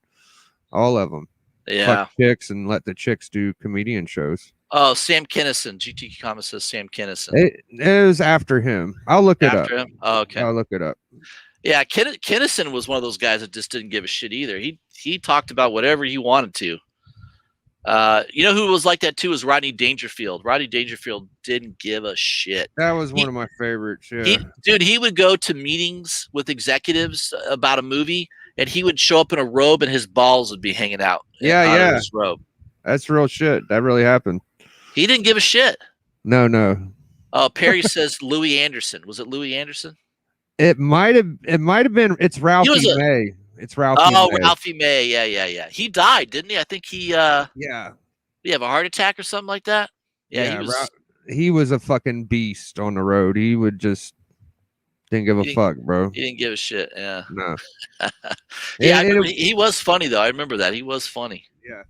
All of them. Yeah. Fuck chicks and let the chicks do comedian shows. Oh, Sam Kinison. GT Comics says Sam Kinison. It was after him. I'll look it up. After him? Oh, okay. I'll look it up. Yeah, Kinison was one of those guys that just didn't give a shit either. He talked about whatever he wanted to. You know who was like that too was Rodney Dangerfield. Rodney Dangerfield didn't give a shit. That was one of my favorites. Yeah. He would go to meetings with executives about a movie, and he would show up in a robe, and his balls would be hanging out. Yeah. Of his robe. That's real shit. That really happened. He didn't give a shit. No. Perry says Louis Anderson. Was it Louis Anderson? It might have been. It's Ralphie May. It's Ralphie. Oh, May. Ralphie May. Yeah. He died, didn't he? I think he. Yeah. Did he have a heart attack or something like that? Yeah. He was a fucking beast on the road. He would just didn't give a fuck, bro. He didn't give a shit. Yeah. No. He was funny though. I remember that he was funny. Yeah.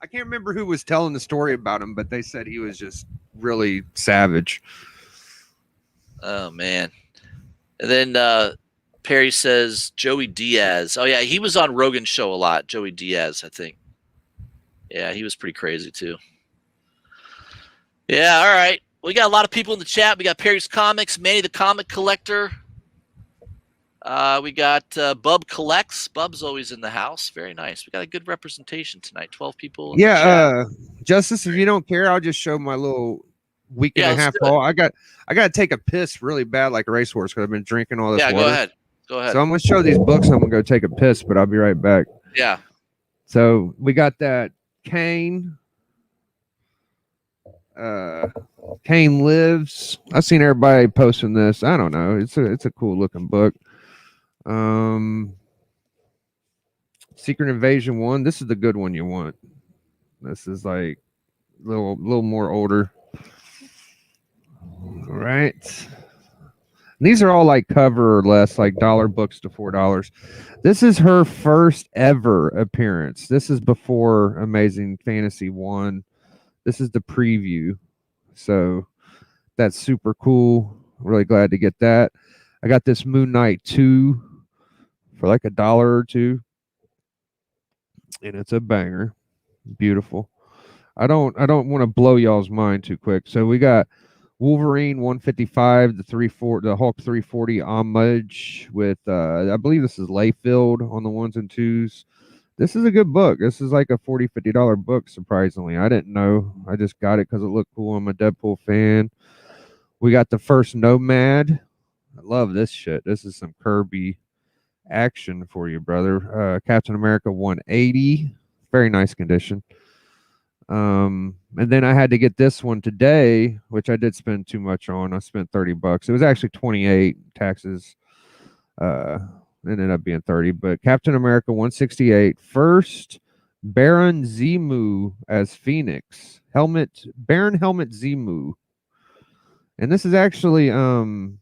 I can't remember who was telling the story about him, but they said he was just really savage. Oh man. And then Perry says Joey Diaz. Oh yeah, he was on Rogan's show a lot. Joey Diaz, I think. Yeah, he was pretty crazy too. Yeah, all right. We got a lot of people in the chat. We got Perry's Comics, Manny the Comic Collector. We got Bub Collects. Bub's always in the house. Very nice. We got a good representation tonight. 12 people. Yeah, Justice, if you don't care, I'll just show my little week and a half haul. I got to take a piss really bad like a racehorse because I've been drinking all this water. Go ahead. So I'm going to show these books. I'm going to go take a piss, but I'll be right back. Yeah. So we got that Kane. Kane Lives. I've seen everybody posting this. I don't know. It's a cool looking book. Secret Invasion 1. This is the good one you want. This is like a little more older. All right. These are all like cover or less, like dollar books to $4. This is her first ever appearance. This is before Amazing Fantasy 1. This is the preview. So that's super cool. Really glad to get that. I got this Moon Knight 2 for like $1 or $2. And it's a banger. Beautiful. I don't want to blow y'all's mind too quick. So we got Wolverine 155, the Hulk 340 homage with I believe this is Layfield on the ones and twos. This is a good book. This is like a $40-$50 book, surprisingly. I didn't know. I just got it because it looked cool. I'm a Deadpool fan. We got the first Nomad. I love this shit. This is some Kirby action for you, brother. Captain America 180. Very nice condition. And then I had to get this one today, which I did spend too much on. I spent $30. It was actually 28 taxes. Ended up being 30. But Captain America 168, first Baron Zemu as Phoenix. Baron Helmet Zemu. And this is actually Sal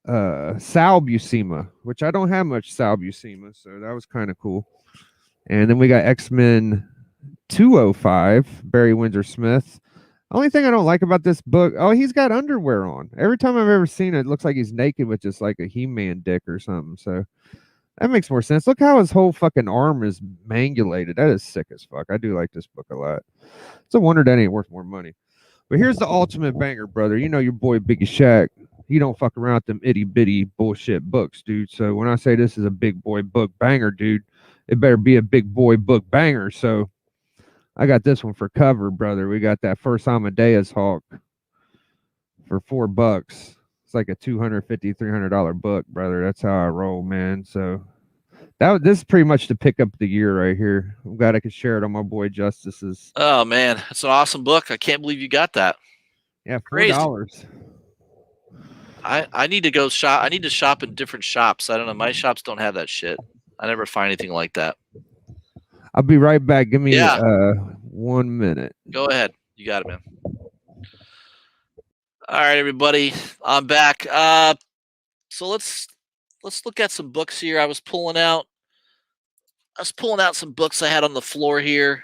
Buscema, which I don't have much Sal Buscema, so that was kind of cool. And then we got X-Men 205, Barry Windsor Smith. Only thing I don't like about this book, he's got underwear on. Every time I've ever seen it, it looks like he's naked with just like a He-Man dick or something. So that makes more sense. Look how his whole fucking arm is mangulated. That is sick as fuck. I do like this book a lot. It's a wonder that ain't worth more money. But here's the ultimate banger, brother. You know your boy Biggieshaq. He don't fuck around with them itty bitty bullshit books, dude. So when I say this is a big boy book banger, dude, it better be a big boy book banger. So I got this one for cover, brother. We got that first Amadeus Hulk for $4. It's like a $250-$300 book, brother. That's how I roll, man. So this is pretty much the pick up the year right here. I'm glad I could share it on my boy Justice's. Oh man, it's an awesome book. I can't believe you got that. Yeah, $4. I need to go shop. I need to shop in different shops. I don't know. My shops don't have that shit. I never find anything like that. I'll be right back. Give me 1 minute. Go ahead. You got it, man. All right, everybody. I'm back. So let's look at some books here. I was pulling out some books I had on the floor here.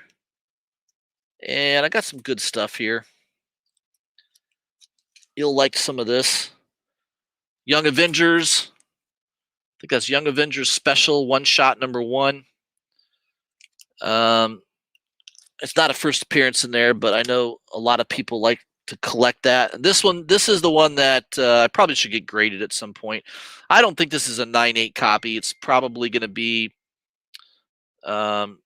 And I got some good stuff here. You'll like some of this. Young Avengers. I think that's Young Avengers Special One Shot #1. It's not a first appearance in there, but I know a lot of people like to collect that. And this is the one that I probably should get graded at some point. I don't think this is a 9.8 copy. It's probably going to be, I'm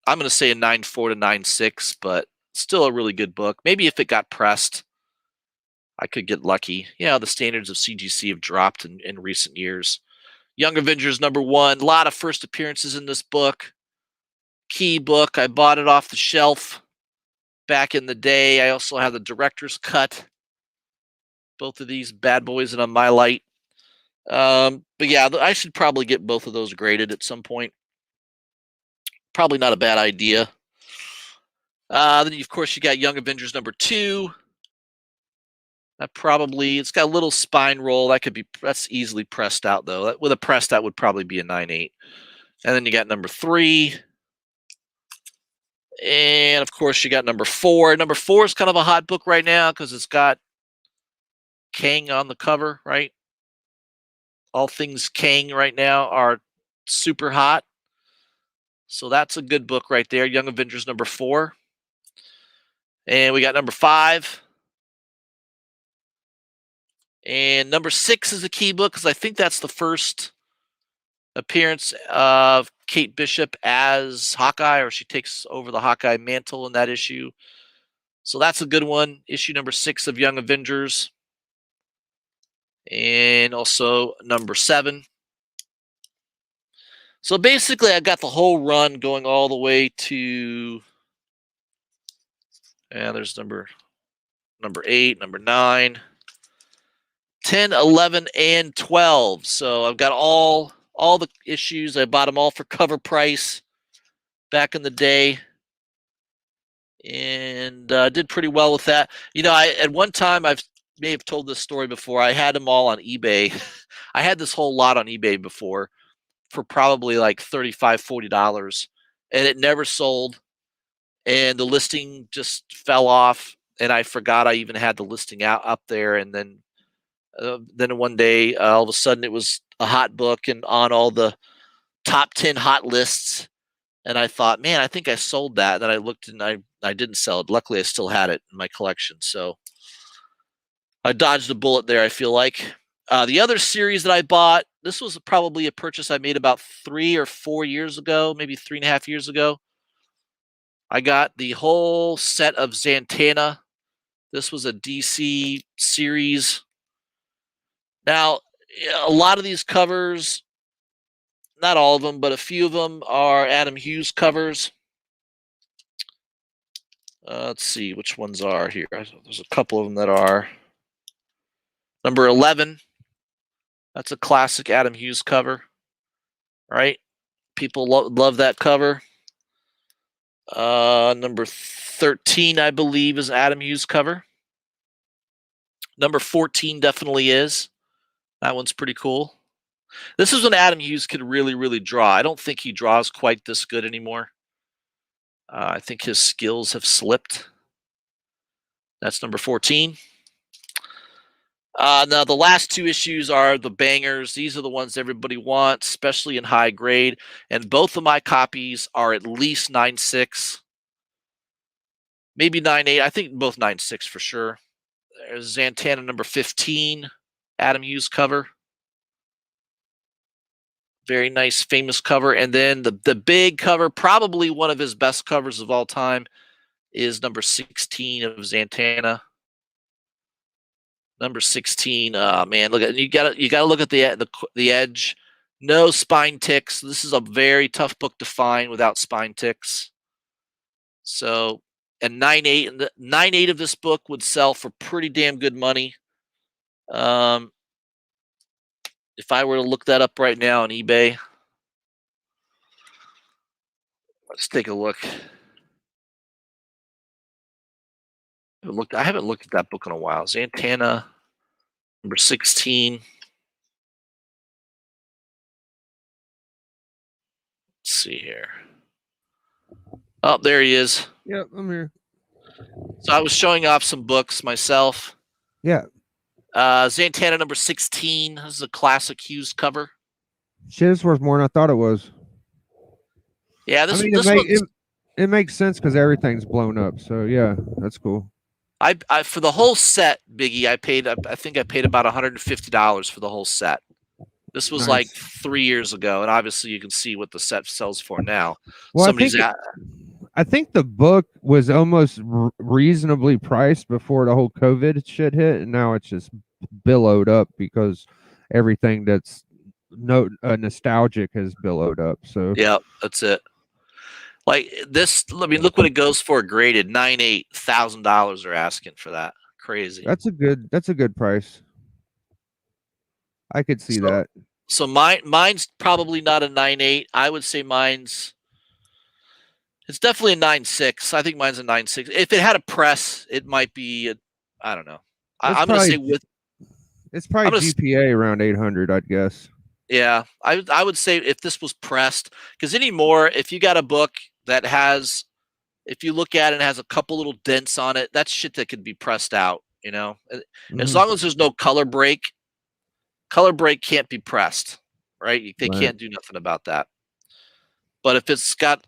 going to say a 9.4 to 9.6, but still a really good book. Maybe if it got pressed, I could get lucky. Yeah, the standards of CGC have dropped in recent years. Young Avengers #1. A lot of first appearances in this book. Key book. I bought it off the shelf back in the day. I also have the director's cut. Both of these bad boys and on my light. But yeah, I should probably get both of those graded at some point. Probably not a bad idea. Then of course you got Young Avengers #2. It's got a little spine roll. That's easily pressed out though. With a press, that would probably be a 9.8. And then you got #3. And of course you got #4. #4 is kind of a hot book right now because it's got Kang on the cover, right? All things Kang right now are super hot. So that's a good book right there. Young Avengers #4. And we got #5. And #6 is a key book because I think that's the first appearance of Kate Bishop as Hawkeye, or she takes over the Hawkeye mantle in that issue. So that's a good one. Issue #6 of Young Avengers. And also #7. So basically, I got the whole run going all the way to And there's number 8, number 9, 10, 11, and 12. So I've got all the issues. I bought them all for cover price back in the day, and did pretty well with that. At one time, I may have told this story before. I had them all on eBay. I had this whole lot on eBay before for probably like $35, $40, and it never sold. And the listing just fell off, and I forgot I even had the listing up there. And then one day, all of a sudden, it was a hot book and on all the top 10 hot lists. And I thought, man, I think I sold that. Then I looked and I didn't sell it. Luckily, I still had it in my collection. So I dodged a bullet there, I feel like. The other series that I bought, this was probably a purchase I made about 3 or 4 years ago, maybe 3.5 years ago. I got the whole set of Zantana. This was a DC series. Now, a lot of these covers, not all of them, but a few of them are Adam Hughes covers. Let's see which ones are here. There's a couple of them that are. Number 11. That's a classic Adam Hughes cover, right? People love that cover. Number 13, I believe, is Adam Hughes cover. Number 14 definitely is. That one's pretty cool. This is when Adam Hughes could really, really draw. I don't think he draws quite this good anymore. I think his skills have slipped. That's number 14. Now, the last 2 issues are the bangers. These are the ones everybody wants, especially in high grade. And both of my copies are at least 9.6, maybe 9.8. I think both 9.6 for sure. There's Zantana number 15, Adam Hughes cover. Very nice, famous cover. And then the big cover, probably one of his best covers of all time, is number 16 of Zantana. Number 16, man, look at you got to look at the edge. No spine ticks. This is a very tough book to find without spine ticks. So, and 9.8, and the 9.8 of this book would sell for pretty damn good money. If I were to look that up right now on eBay, let's take a look. I haven't looked at that book in a while. Zantana, number 16. Let's see here. Oh, there he is. Yep, I'm here. So I was showing off some books myself. Yeah. Zantana number 16. This is a classic Hughes cover. Shit, it's worth more than I thought it was. Yeah, it makes sense because everything's blown up. So yeah, that's cool. I for the whole set, Biggie, I think I paid about $150 for the whole set. This was like 3 years ago, and obviously you can see what the set sells for now. Well, I think the book was almost reasonably priced before the whole COVID shit hit, and now it's just billowed up because everything that's nostalgic has billowed up. So yeah, that's it. Like this, I mean, look what it goes for graded. $98,000 $1,000 are asking for that. Crazy. That's a good price. I could see that. So mine's probably not a 9.8. I would say it's definitely a 9.6. I think mine's a 9.6. If it had a press, it might be I don't know. I'm going to say it's probably GPA around 800, I'd guess. Yeah, I would say if this was pressed, because anymore, if you got a book that has, if you look at it and has a couple little dents on it, that's shit that could be pressed out, you know? As long as there's no color break can't be pressed, right? They can't do nothing about that. But if it's got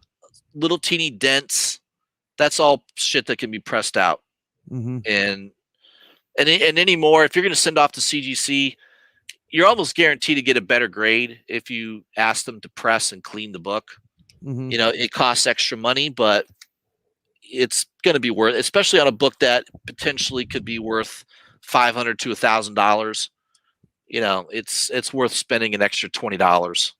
little teeny dents, that's all shit that can be pressed out. And anymore, if you're going to send off to CGC, you're almost guaranteed to get a better grade if you ask them to press and clean the book. You know, it costs extra money, but it's going to be worth, especially on a book that potentially could be worth $500 to $1,000. You know, it's worth spending an extra $20.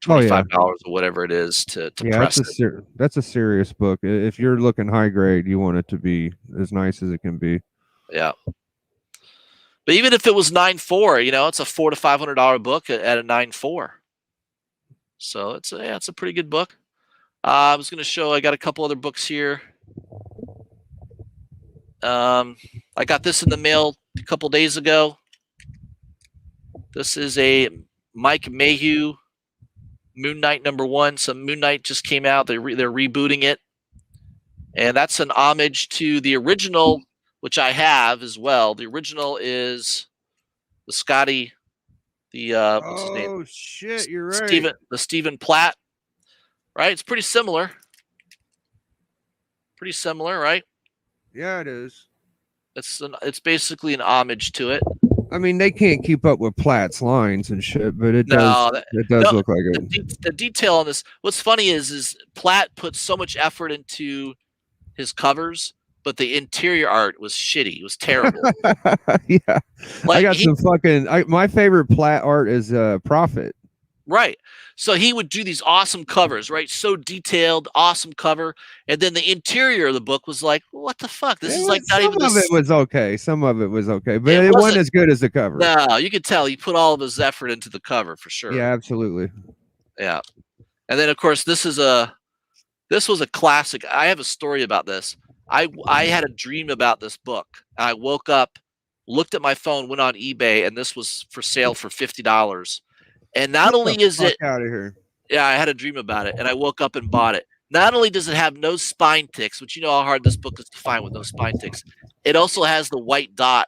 $25 or whatever it is to press it. That's a serious book. If you're looking high grade, you want it to be as nice as it can be. Yeah. But even if it was 9.4, it's a $400 to $500 book at a 9.4. So it's a pretty good book. I was going to show. I got a couple other books here. I got this in the mail a couple days ago. This is a Mike Mayhew Moon Knight #1. So Moon Knight just came out. They're rebooting it, and that's an homage to the original, which I have as well. The original is the Scotty, what's his name? Oh shit, you're right. Stephen Platt, right? It's pretty similar. Pretty similar, right? Yeah, it is. It's basically an homage to it. I mean, they can't keep up with Platt's lines and shit, but it does look like it. The detail on this. What's funny is Platt put so much effort into his covers, but the interior art was shitty. It was terrible. Yeah, I got some fucking. My favorite Platt art is Prophet. Right. So he would do these awesome covers, right? So detailed, awesome cover, and then the interior of the book was like, what the fuck? This is like not even. Some of it was okay. Some of it was okay, but it wasn't as good as the cover. No, you could tell he put all of his effort into the cover for sure. Yeah, absolutely. Yeah, and then of course this was a classic. I have a story about this. I had a dream about this book. I woke up, looked at my phone, went on eBay, and this was for sale for $50. And not only is it out of here. Yeah, I had a dream about it, and I woke up and bought it. Not only does it have no spine ticks, which you know how hard this book is to find with no spine ticks, it also has the white dot.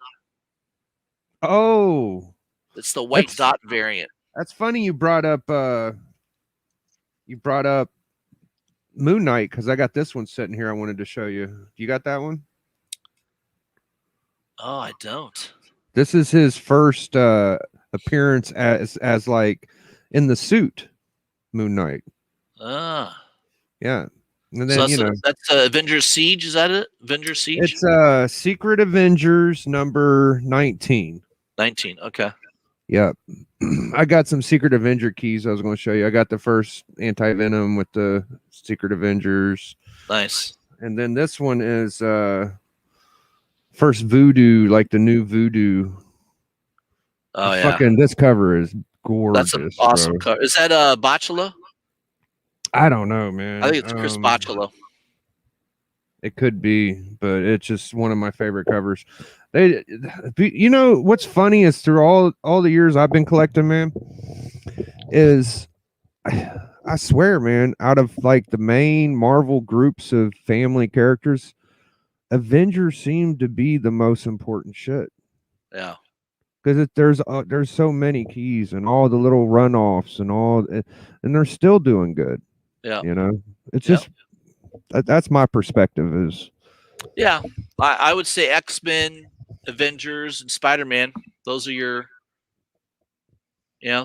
Oh, it's the white dot variant. That's funny. You brought up Moon Knight because I got this one sitting here. I wanted to show you. You got that one? Oh, I don't. This is his first appearance as like in the suit Moon Knight. Yeah. And then so that's Avengers Siege, is that it? Avengers Siege? It's Secret Avengers number 19. 19, okay. Yep. I got some Secret Avenger keys I was going to show you. I got the first Anti-Venom with the Secret Avengers. Nice. And then this one is first Voodoo, like the new Voodoo. Oh, yeah. Fucking this cover is gorgeous. That's an awesome cover. Is that Bocciolo? I don't know, man. I think it's Chris Bocciolo. It could be, but it's just one of my favorite covers. You know what's funny is through all the years I've been collecting, man, is I swear, man, out of like the main Marvel groups of family characters, Avengers seem to be the most important shit. Yeah. Because there's so many keys and all the little runoffs and they're still doing good. Yeah, it's just that's my perspective. Is I would say X-Men, Avengers, and Spider-Man. Those are your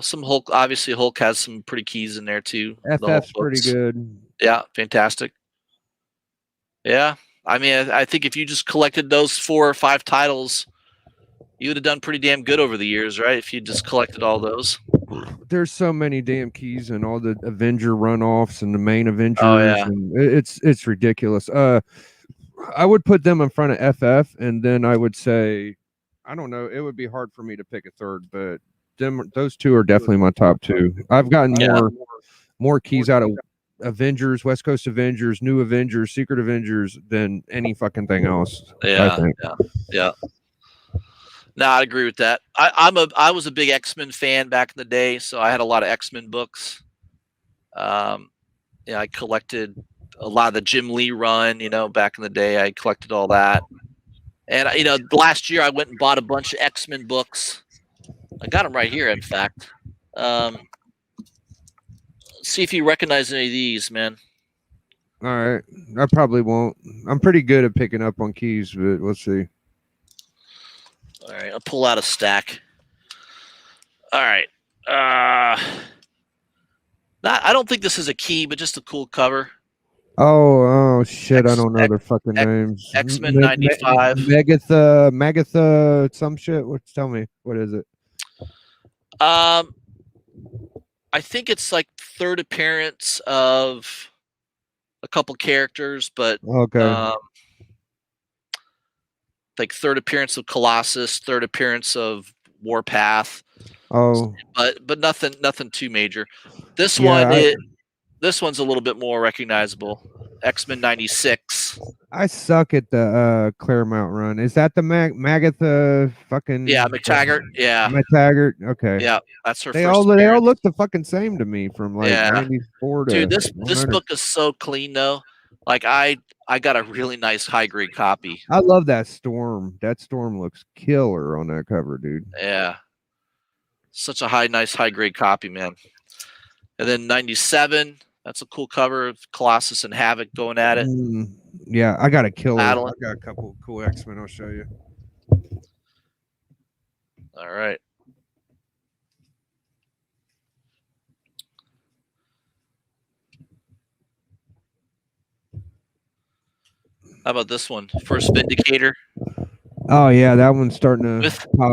some Hulk. Obviously, Hulk has some pretty keys in there too. FF's pretty good. Yeah, fantastic. Yeah, I mean, I think if you just collected those 4 or 5 titles, you would have done pretty damn good over the years, right? If you just collected all those. There's so many damn keys and all the Avenger runoffs and the main Avengers. Oh, yeah. And it's ridiculous. I would put them in front of FF, and then I would say, I don't know, it would be hard for me to pick a third, but those two are definitely my top 2. I've gotten more keys out of Avengers, West Coast Avengers, New Avengers, Secret Avengers than any fucking thing else. Yeah. No, I agree with that. I was a big X-Men fan back in the day, so I had a lot of X-Men books. I collected a lot of the Jim Lee run, back in the day. I collected all that. And last year I went and bought a bunch of X-Men books. I got them right here, in fact. See if you recognize any of these, man. All right. I probably won't. I'm pretty good at picking up on keys, but we'll see. All right, I'll pull out a stack. All right. I don't think this is a key, but just a cool cover. Oh shit! I don't know their fucking names. X-Men 95. Magatha, some shit. Tell me, what is it? I think it's like third appearance of a couple characters, but Okay. like third appearance of Colossus, third appearance of Warpath. Oh, but nothing too major. This yeah, this one's a little bit more recognizable. X-Men 96. I suck at the Claremont run. Is that the Magatha fucking Yeah, McTaggart. Yeah. McTaggart? Okay. Yeah, that's her They first all appearance. look the fucking same to me from like Yeah. 94 to Dude, this 100. book is so clean though. Like I got a really nice high grade copy. I love that Storm. That Storm looks killer on that cover, dude. Yeah. Such a nice high grade copy, man. And then 97, that's a cool cover of Colossus and Havoc going at it. Yeah, I got a killer. Battling. I got a couple cool X-Men I'll show you. All right. How about this one? First Vindicator. Oh yeah, that one's starting to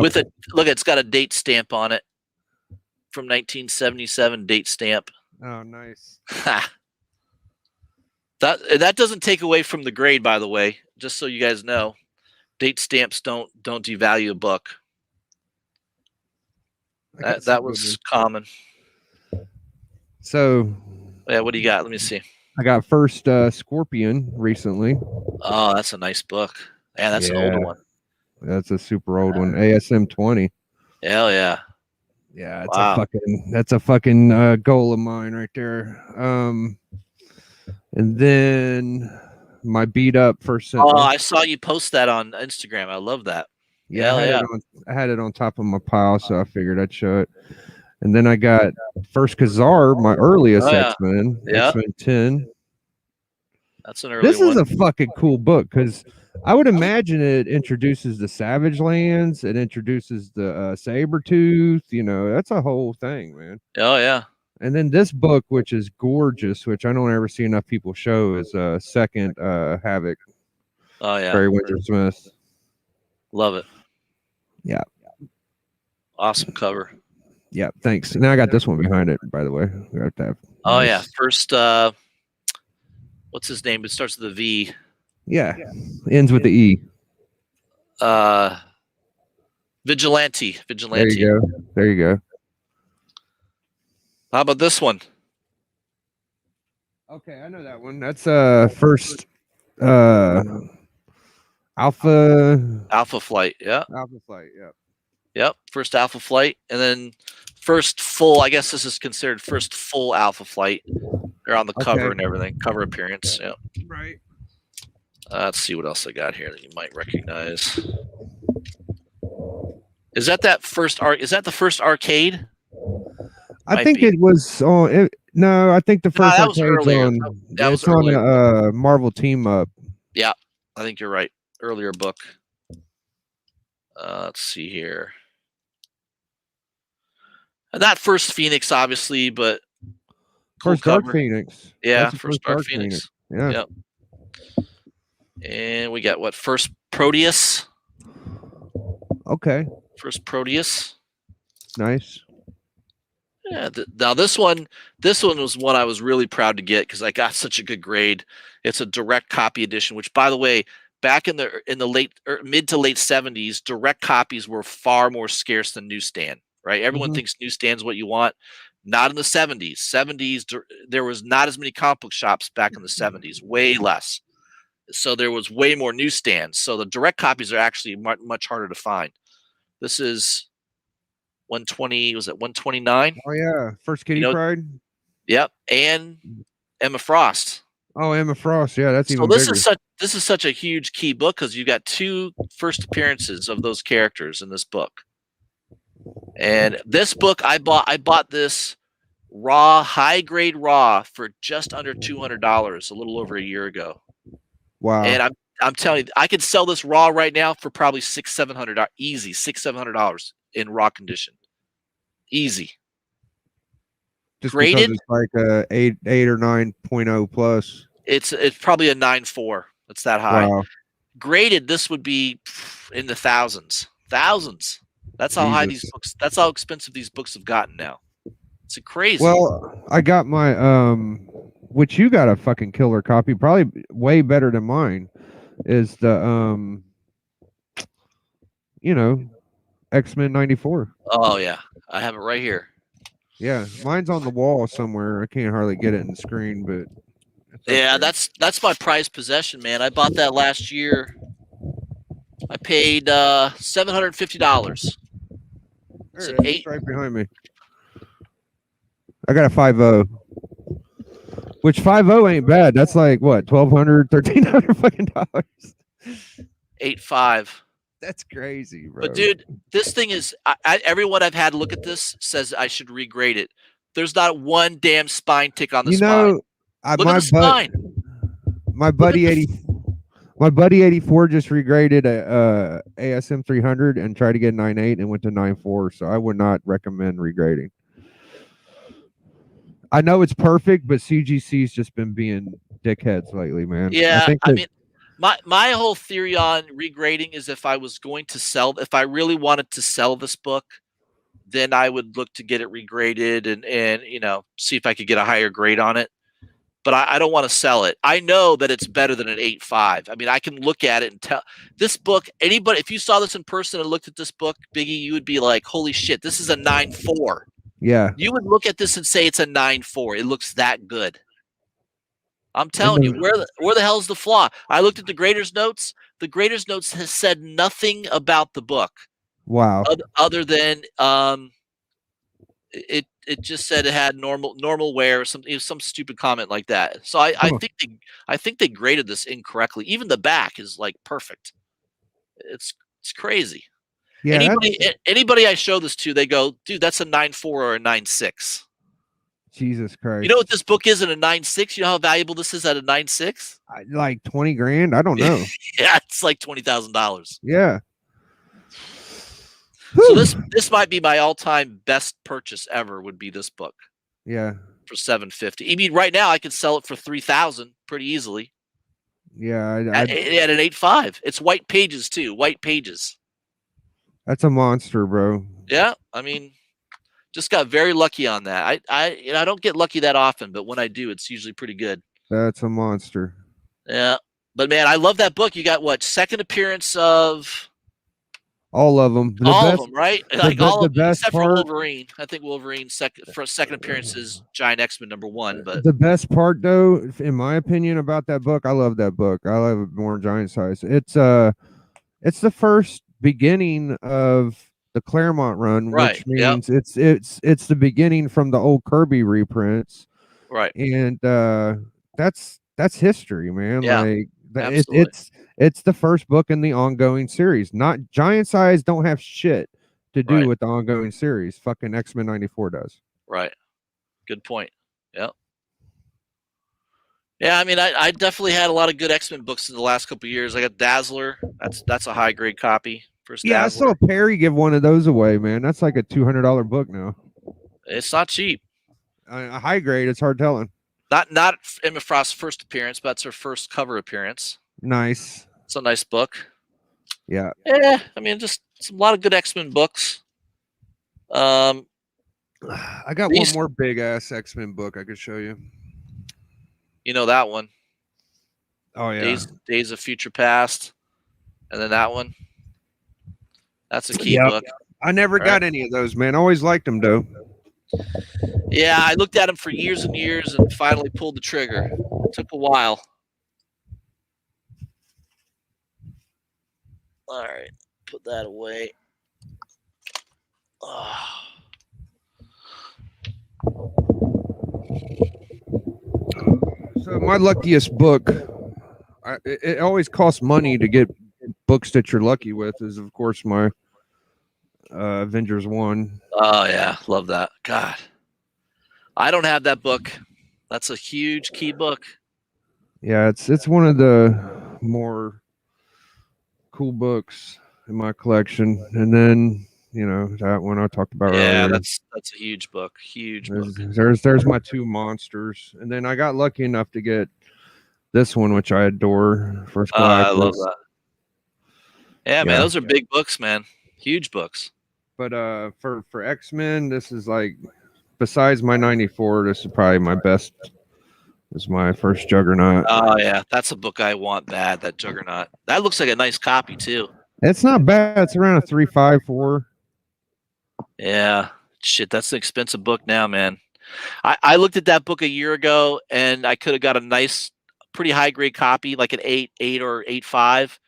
with a look. It's got a date stamp on it from 1977. Date stamp. Oh, nice. That doesn't take away from the grade, by the way. Just so you guys know, date stamps don't devalue a book. That was common. So yeah, what do you got? Let me see. I got first Scorpion recently. Oh, that's a nice book. Yeah, that's an older one. That's a super old one. ASM 20. Hell yeah. Yeah, that's a fucking goal of mine right there. And then my beat up first Sentinel. Oh, I saw you post that on Instagram. I love that. Yeah, I had it on top of my pile, so I figured I'd show it. And then I got first Khazar, my earliest X-Men, X-Men 10. That's an early one. This is a fucking cool book because I would imagine it introduces the Savage Lands, it introduces the Sabretooth, you know, that's a whole thing, man. Oh yeah. And then this book, which is gorgeous, which I don't ever see enough people show, is second Havoc. Oh yeah. Barry Windsor Smith. Love it. Yeah. Awesome cover. Yeah, thanks. Now I got this one behind it, by the way. We have to have oh yeah. First what's his name? It starts with a V. Yeah. Ends with the E. Vigilante. There you go. There you go. How about this one? Okay, I know that one. That's first Alpha Flight. Yeah. Alpha Flight. Yeah. Yep. First Alpha Flight, and then first full. I guess this is considered first full Alpha Flight. They're on the cover and everything. Cover appearance. Yeah. Right. Let's see what else I got here that you might recognize. Is that first arc? Is that the first arcade? I think it was on. No, I think the first that was earlier. That was earlier. On Marvel Team Up. Yeah, I think you're right. Earlier book. Let's see here. Not first Phoenix, obviously, but cool first Dark Phoenix. Yeah, first Dark Phoenix. Yeah. Yep. And we got what? First Proteus. Okay. First Proteus. Nice. Yeah. Now this one was one I was really proud to get because I got such a good grade. It's a direct copy edition, which, by the way, back in the late mid to late 70s, direct copies were far more scarce than newsstand. Right? Everyone thinks newsstand's what you want. Not in the 70s. 70s, there was not as many comic book shops back in the 70s. Way less. So there was way more newsstands. So the direct copies are actually much harder to find. This is 120. Was it 129? Oh yeah, first Kitty Pride. Yep, and Emma Frost. Oh, Emma Frost. Yeah, that's even bigger. This is such a huge key book because you got two first appearances of those characters in this book. And this book, I bought this high grade raw for just under $200 a little over a year ago. Wow. And I'm telling you, I could sell this raw right now for probably $600-700 easy, $600-700 in raw condition. Easy. Just graded, it's like a 8 or 9.0 plus. It's probably a 9.4. It's that high. Wow. Graded, this would be in the thousands. That's how high these books. That's how expensive these books have gotten now. It's crazy. Well, I got my which you got a fucking killer copy, probably way better than mine. Is the you know, X-Men 94. Oh yeah, I have it right here. Yeah, mine's on the wall somewhere. I can't hardly get it in the screen, but yeah, that's my prized possession, man. I bought that last year. I paid $750. It's right behind me. I got a 5.0. Which 5.0 ain't bad. That's like what, $1,200, $1,300 fucking dollars. 8.5. That's crazy, bro. But dude, this thing is. Everyone I've had look at this says I should regrade it. There's not one damn spine tick on the spine. Look at the spine. My buddy 84 just regraded a ASM 300 and tried to get 9.8 and went to 9.4. So I would not recommend regrading. I know it's perfect, but CGC's just been being dickheads lately, man. Yeah, I mean, my whole theory on regrading is if I really wanted to sell this book, then I would look to get it regraded and see if I could get a higher grade on it. But I don't want to sell it. I know that it's better than an 8.5. I mean, I can look at it and tell this book. Anybody, if you saw this in person and looked at this book, Biggie, you would be like, "Holy shit, this is a 9.4." Yeah. You would look at this and say it's a 9.4. It looks that good. I'm telling you, where the hell's the flaw? I looked at the grader's notes. The grader's notes has said nothing about the book. Wow. Other than it just said it had normal wear, some stupid comment like that. So I think they graded this incorrectly. Even the back is like perfect. It's crazy. Yeah, anybody I show this to, they go, dude, that's a 9.4 or a 9.6. Jesus Christ. You know what this book is at a 9.6? You know how valuable this is at a 9.6? Like 20 grand? I don't know. Yeah, it's like $20,000. Yeah. So this might be my all-time best purchase ever would be this book. Yeah. For $750. I mean, right now I could sell it for $3,000 pretty easily. Yeah. At an 8.5. It's white pages too. White pages. That's a monster, bro. Yeah, I mean, just got very lucky on that. I don't get lucky that often, but when I do, it's usually pretty good. That's a monster. Yeah, but man, I love that book. You got what, second appearance of all of them? All of them, right? Like all of them, except for Wolverine. I think Wolverine's second appearance is Giant X-Men #1. But the best part, though, in my opinion, about that book, I love that book. I love it more giant size. It's the first beginning of the Claremont run, right, which means it's the beginning from the old Kirby reprints, right? And that's history, man. Yeah, like it's the first book in the ongoing series. Not Giant Size don't have shit to do with the ongoing series. Fucking X-Men 94 does. Right. Good point. Yep. Yeah, I mean, I definitely had a lot of good X-Men books in the last couple of years. I got Dazzler. That's a high grade copy. First Dazzler. I saw Perry give one of those away, man. That's like a $200 book now. It's not cheap. A high grade, it's hard telling. Not Emma Frost's first appearance, but it's her first cover appearance. Nice. It's a nice book. Yeah. Yeah, I mean, just a lot of good X-Men books. I got one more big ass X-Men book I could show you. You know that one. Oh yeah. Days of Future Past. And then that one. That's a key book. I never got any of those, man. I always liked them though. Yeah, I looked at them for years and years and finally pulled the trigger. It took a while. All right, put that away. Oh. So my luckiest book, it always costs money to get books that you're lucky with, is of course my Avengers 1. Oh yeah, love that. God, I don't have that book. That's a huge key book. Yeah, it's one of the more cool books in my collection. And then that one I talked about earlier. Yeah, that's a huge book. There's my two monsters, and then I got lucky enough to get this one, which I adore. First Galactus. I love that. Yeah, man, those are big books, man. Huge books. But for X-Men, this is like besides my 94, this is probably my best. This is my first Juggernaut. Oh yeah, that's a book I want bad. That Juggernaut. That looks like a nice copy too. It's not bad. It's around a 3.54. Yeah, shit, that's an expensive book now, man. I looked at that book a year ago, and I could have got a nice, pretty high grade copy, like an 8.8 or 8.5,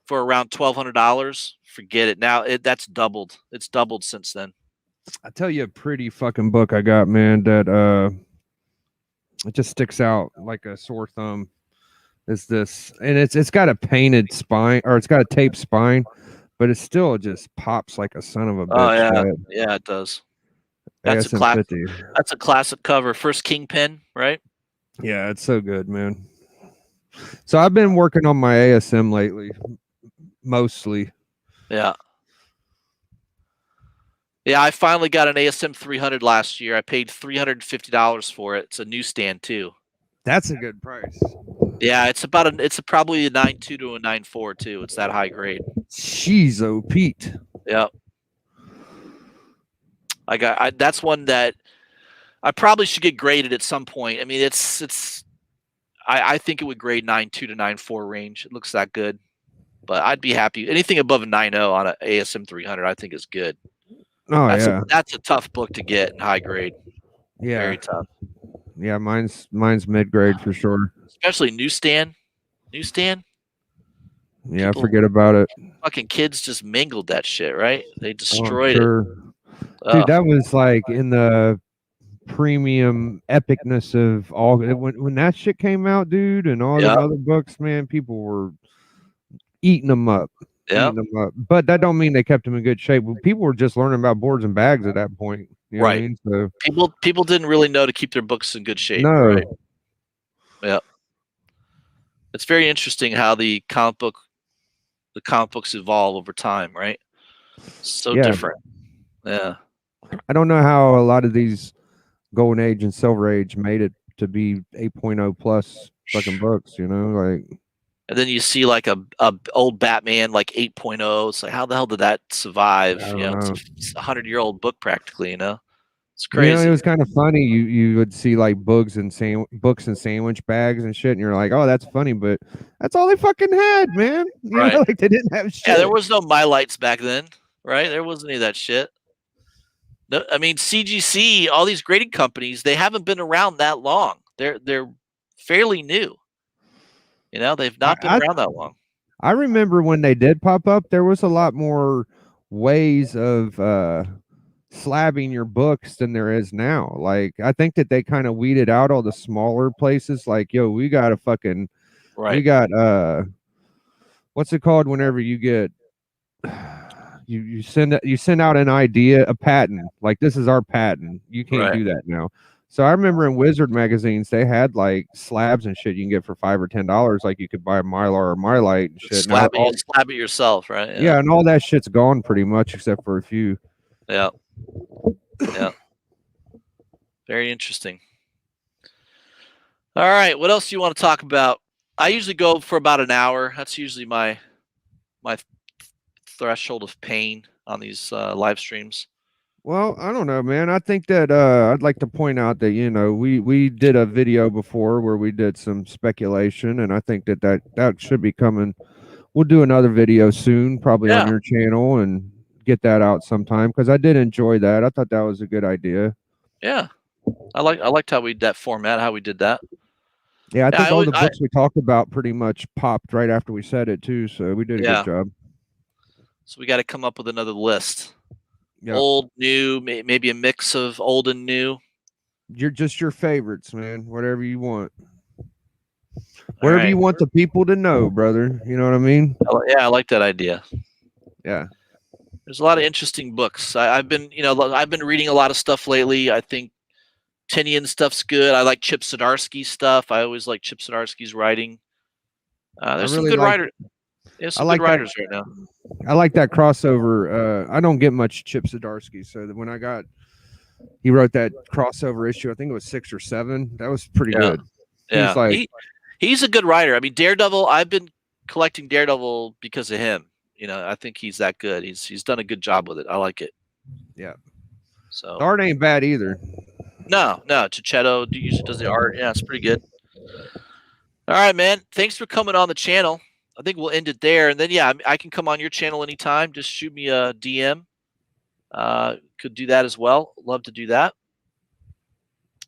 for around $1,200. Forget it. Now that's doubled. It's doubled since then. I tell you, a pretty fucking book I got, man. That it just sticks out like a sore thumb. Is this, and it's got a painted spine, or it's got a taped spine, but it still just pops like a son of a bitch. Oh yeah, right? yeah, it does. That's ASM a classic. 50. That's a classic cover. First Kingpin, right? Yeah, it's so good, man. So I've been working on my ASM lately, mostly. Yeah. Yeah, I finally got an ASM 300 last year. I paid $350 for it. It's a newsstand too. That's a good price. Yeah, it's probably a 9.2 to a 9.4 too. It's that high grade. Jeez, oh Pete. Yeah. That's one that I probably should get graded at some point. I mean, I think it would grade 9.2 to 9.4 range. It looks that good. But I'd be happy. Anything above a 9.0 on an ASM 300, I think is good. Oh, that's a tough book to get in high grade. Yeah. Very tough. Yeah, mine's mid grade for sure. Especially newsstand. Yeah, forget about it. Fucking kids just mingled that shit, right? They destroyed it. Dude, that was like in the premium epicness of all when that shit came out, dude, and all the other books, man, people were eating them up. Yeah. But that don't mean they kept them in good shape. People were just learning about boards and bags at that point. You know what I mean? So people didn't really know to keep their books in good shape. No. Right? Yeah. It's very interesting how the comic books evolve over time, right? So different. Yeah. I don't know how a lot of these Golden Age and Silver Age made it to be 8.0 plus fucking books, you know, like. And then you see like a old Batman like 8.0. It's like, how the hell did that survive? You know, it's a 100-year-old book practically. You know, it's crazy. You know, it was kind of funny. You would see like books and sandwich bags and shit, and you're like, oh, that's funny, but that's all they fucking had, man. You know, like they didn't have shit. Yeah, there was no My Lights back then, right? There wasn't any of that shit. No, I mean, CGC, all these grading companies, they haven't been around that long. They're fairly new. You know, they've not been around that long. I remember when they did pop up, there was a lot more ways of slabbing your books than there is now. Like, I think that they kind of weeded out all the smaller places. Like, yo, we got a fucking, we got what's it called whenever you get you send out an idea, a patent, like this is our patent. You can't do that now. So I remember in Wizard magazines, they had like slabs and shit you can get for $5 or $10. Like you could buy Mylar or Mylite and shit. Slab it yourself, right? Yeah, and all that shit's gone pretty much except for a few. Yeah. Yeah. Very interesting. All right. What else do you want to talk about? I usually go for about an hour. That's usually my threshold of pain on these live streams. Well, I don't know, man. I think that I'd like to point out that, you know, we did a video before where we did some speculation, and I think that should be coming. We'll do another video soon, probably on your channel, and get that out sometime, because I did enjoy that. I thought that was a good idea. Yeah, I liked how we how we did that. Yeah, I think all the books we talked about pretty much popped right after we said it too, so we did a good job. So we got to come up with another list. Yep. Old, new, maybe a mix of old and new. You're just your favorites, man. Whatever you want. Whatever you want the people to know, brother. You know what I mean? Yeah, I like that idea. Yeah. There's a lot of interesting books. I've been reading a lot of stuff lately. I think Tinian stuff's good. I like Chip Zdarsky's stuff. I always like Chip Zdarsky's writing. There's some good writers. Yeah, some good writers right now. I like that crossover. I don't get much Chip Zdarsky, so that when he wrote that crossover issue, I think it was 6 or 7. That was pretty good. Yeah, he's a good writer. I mean, Daredevil. I've been collecting Daredevil because of him. You know, I think he's that good. He's done a good job with it. I like it. Yeah. So the art ain't bad either. No, Chichetto usually does the art. Yeah, it's pretty good. All right, man. Thanks for coming on the channel. I think we'll end it there, and then yeah, I can come on your channel anytime. Just shoot me a DM. Could do that as well. Love to do that.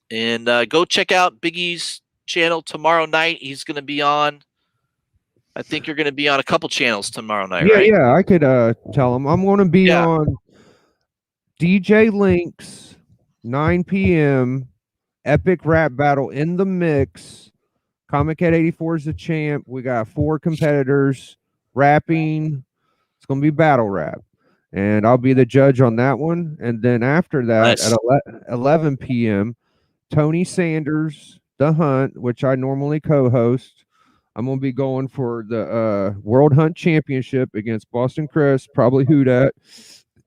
And go check out Biggie's channel tomorrow night. He's going to be on. I think you're going to be on a couple channels tomorrow night, right? Yeah, I could tell him I'm going to be on DJ Links, 9 p.m. Epic rap battle in the mix. Comic Head 84 is the champ. We got 4 competitors rapping. It's going to be battle rap. And I'll be the judge on that one. And then after that, Nice. at 11 p.m., Tony Sanders, The Hunt, which I normally co-host. I'm going to be going for the World Hunt Championship against Boston Chris, probably Who Dat.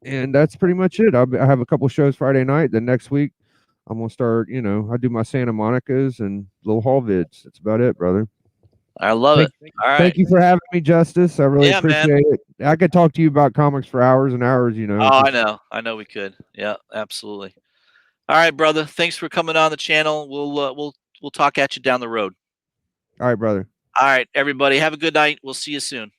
And that's pretty much it. I have a couple shows Friday night. Then next week, I'm going to start, I do my Santa Monica's and little haul vids. That's about it, brother. I love it. All right. Thank you for having me, Justice. I really appreciate it. I could talk to you about comics for hours and hours, Oh, I know we could. Yeah, absolutely. All right, brother. Thanks for coming on the channel. We'll talk at you down the road. All right, brother. All right, everybody. Have a good night. We'll see you soon.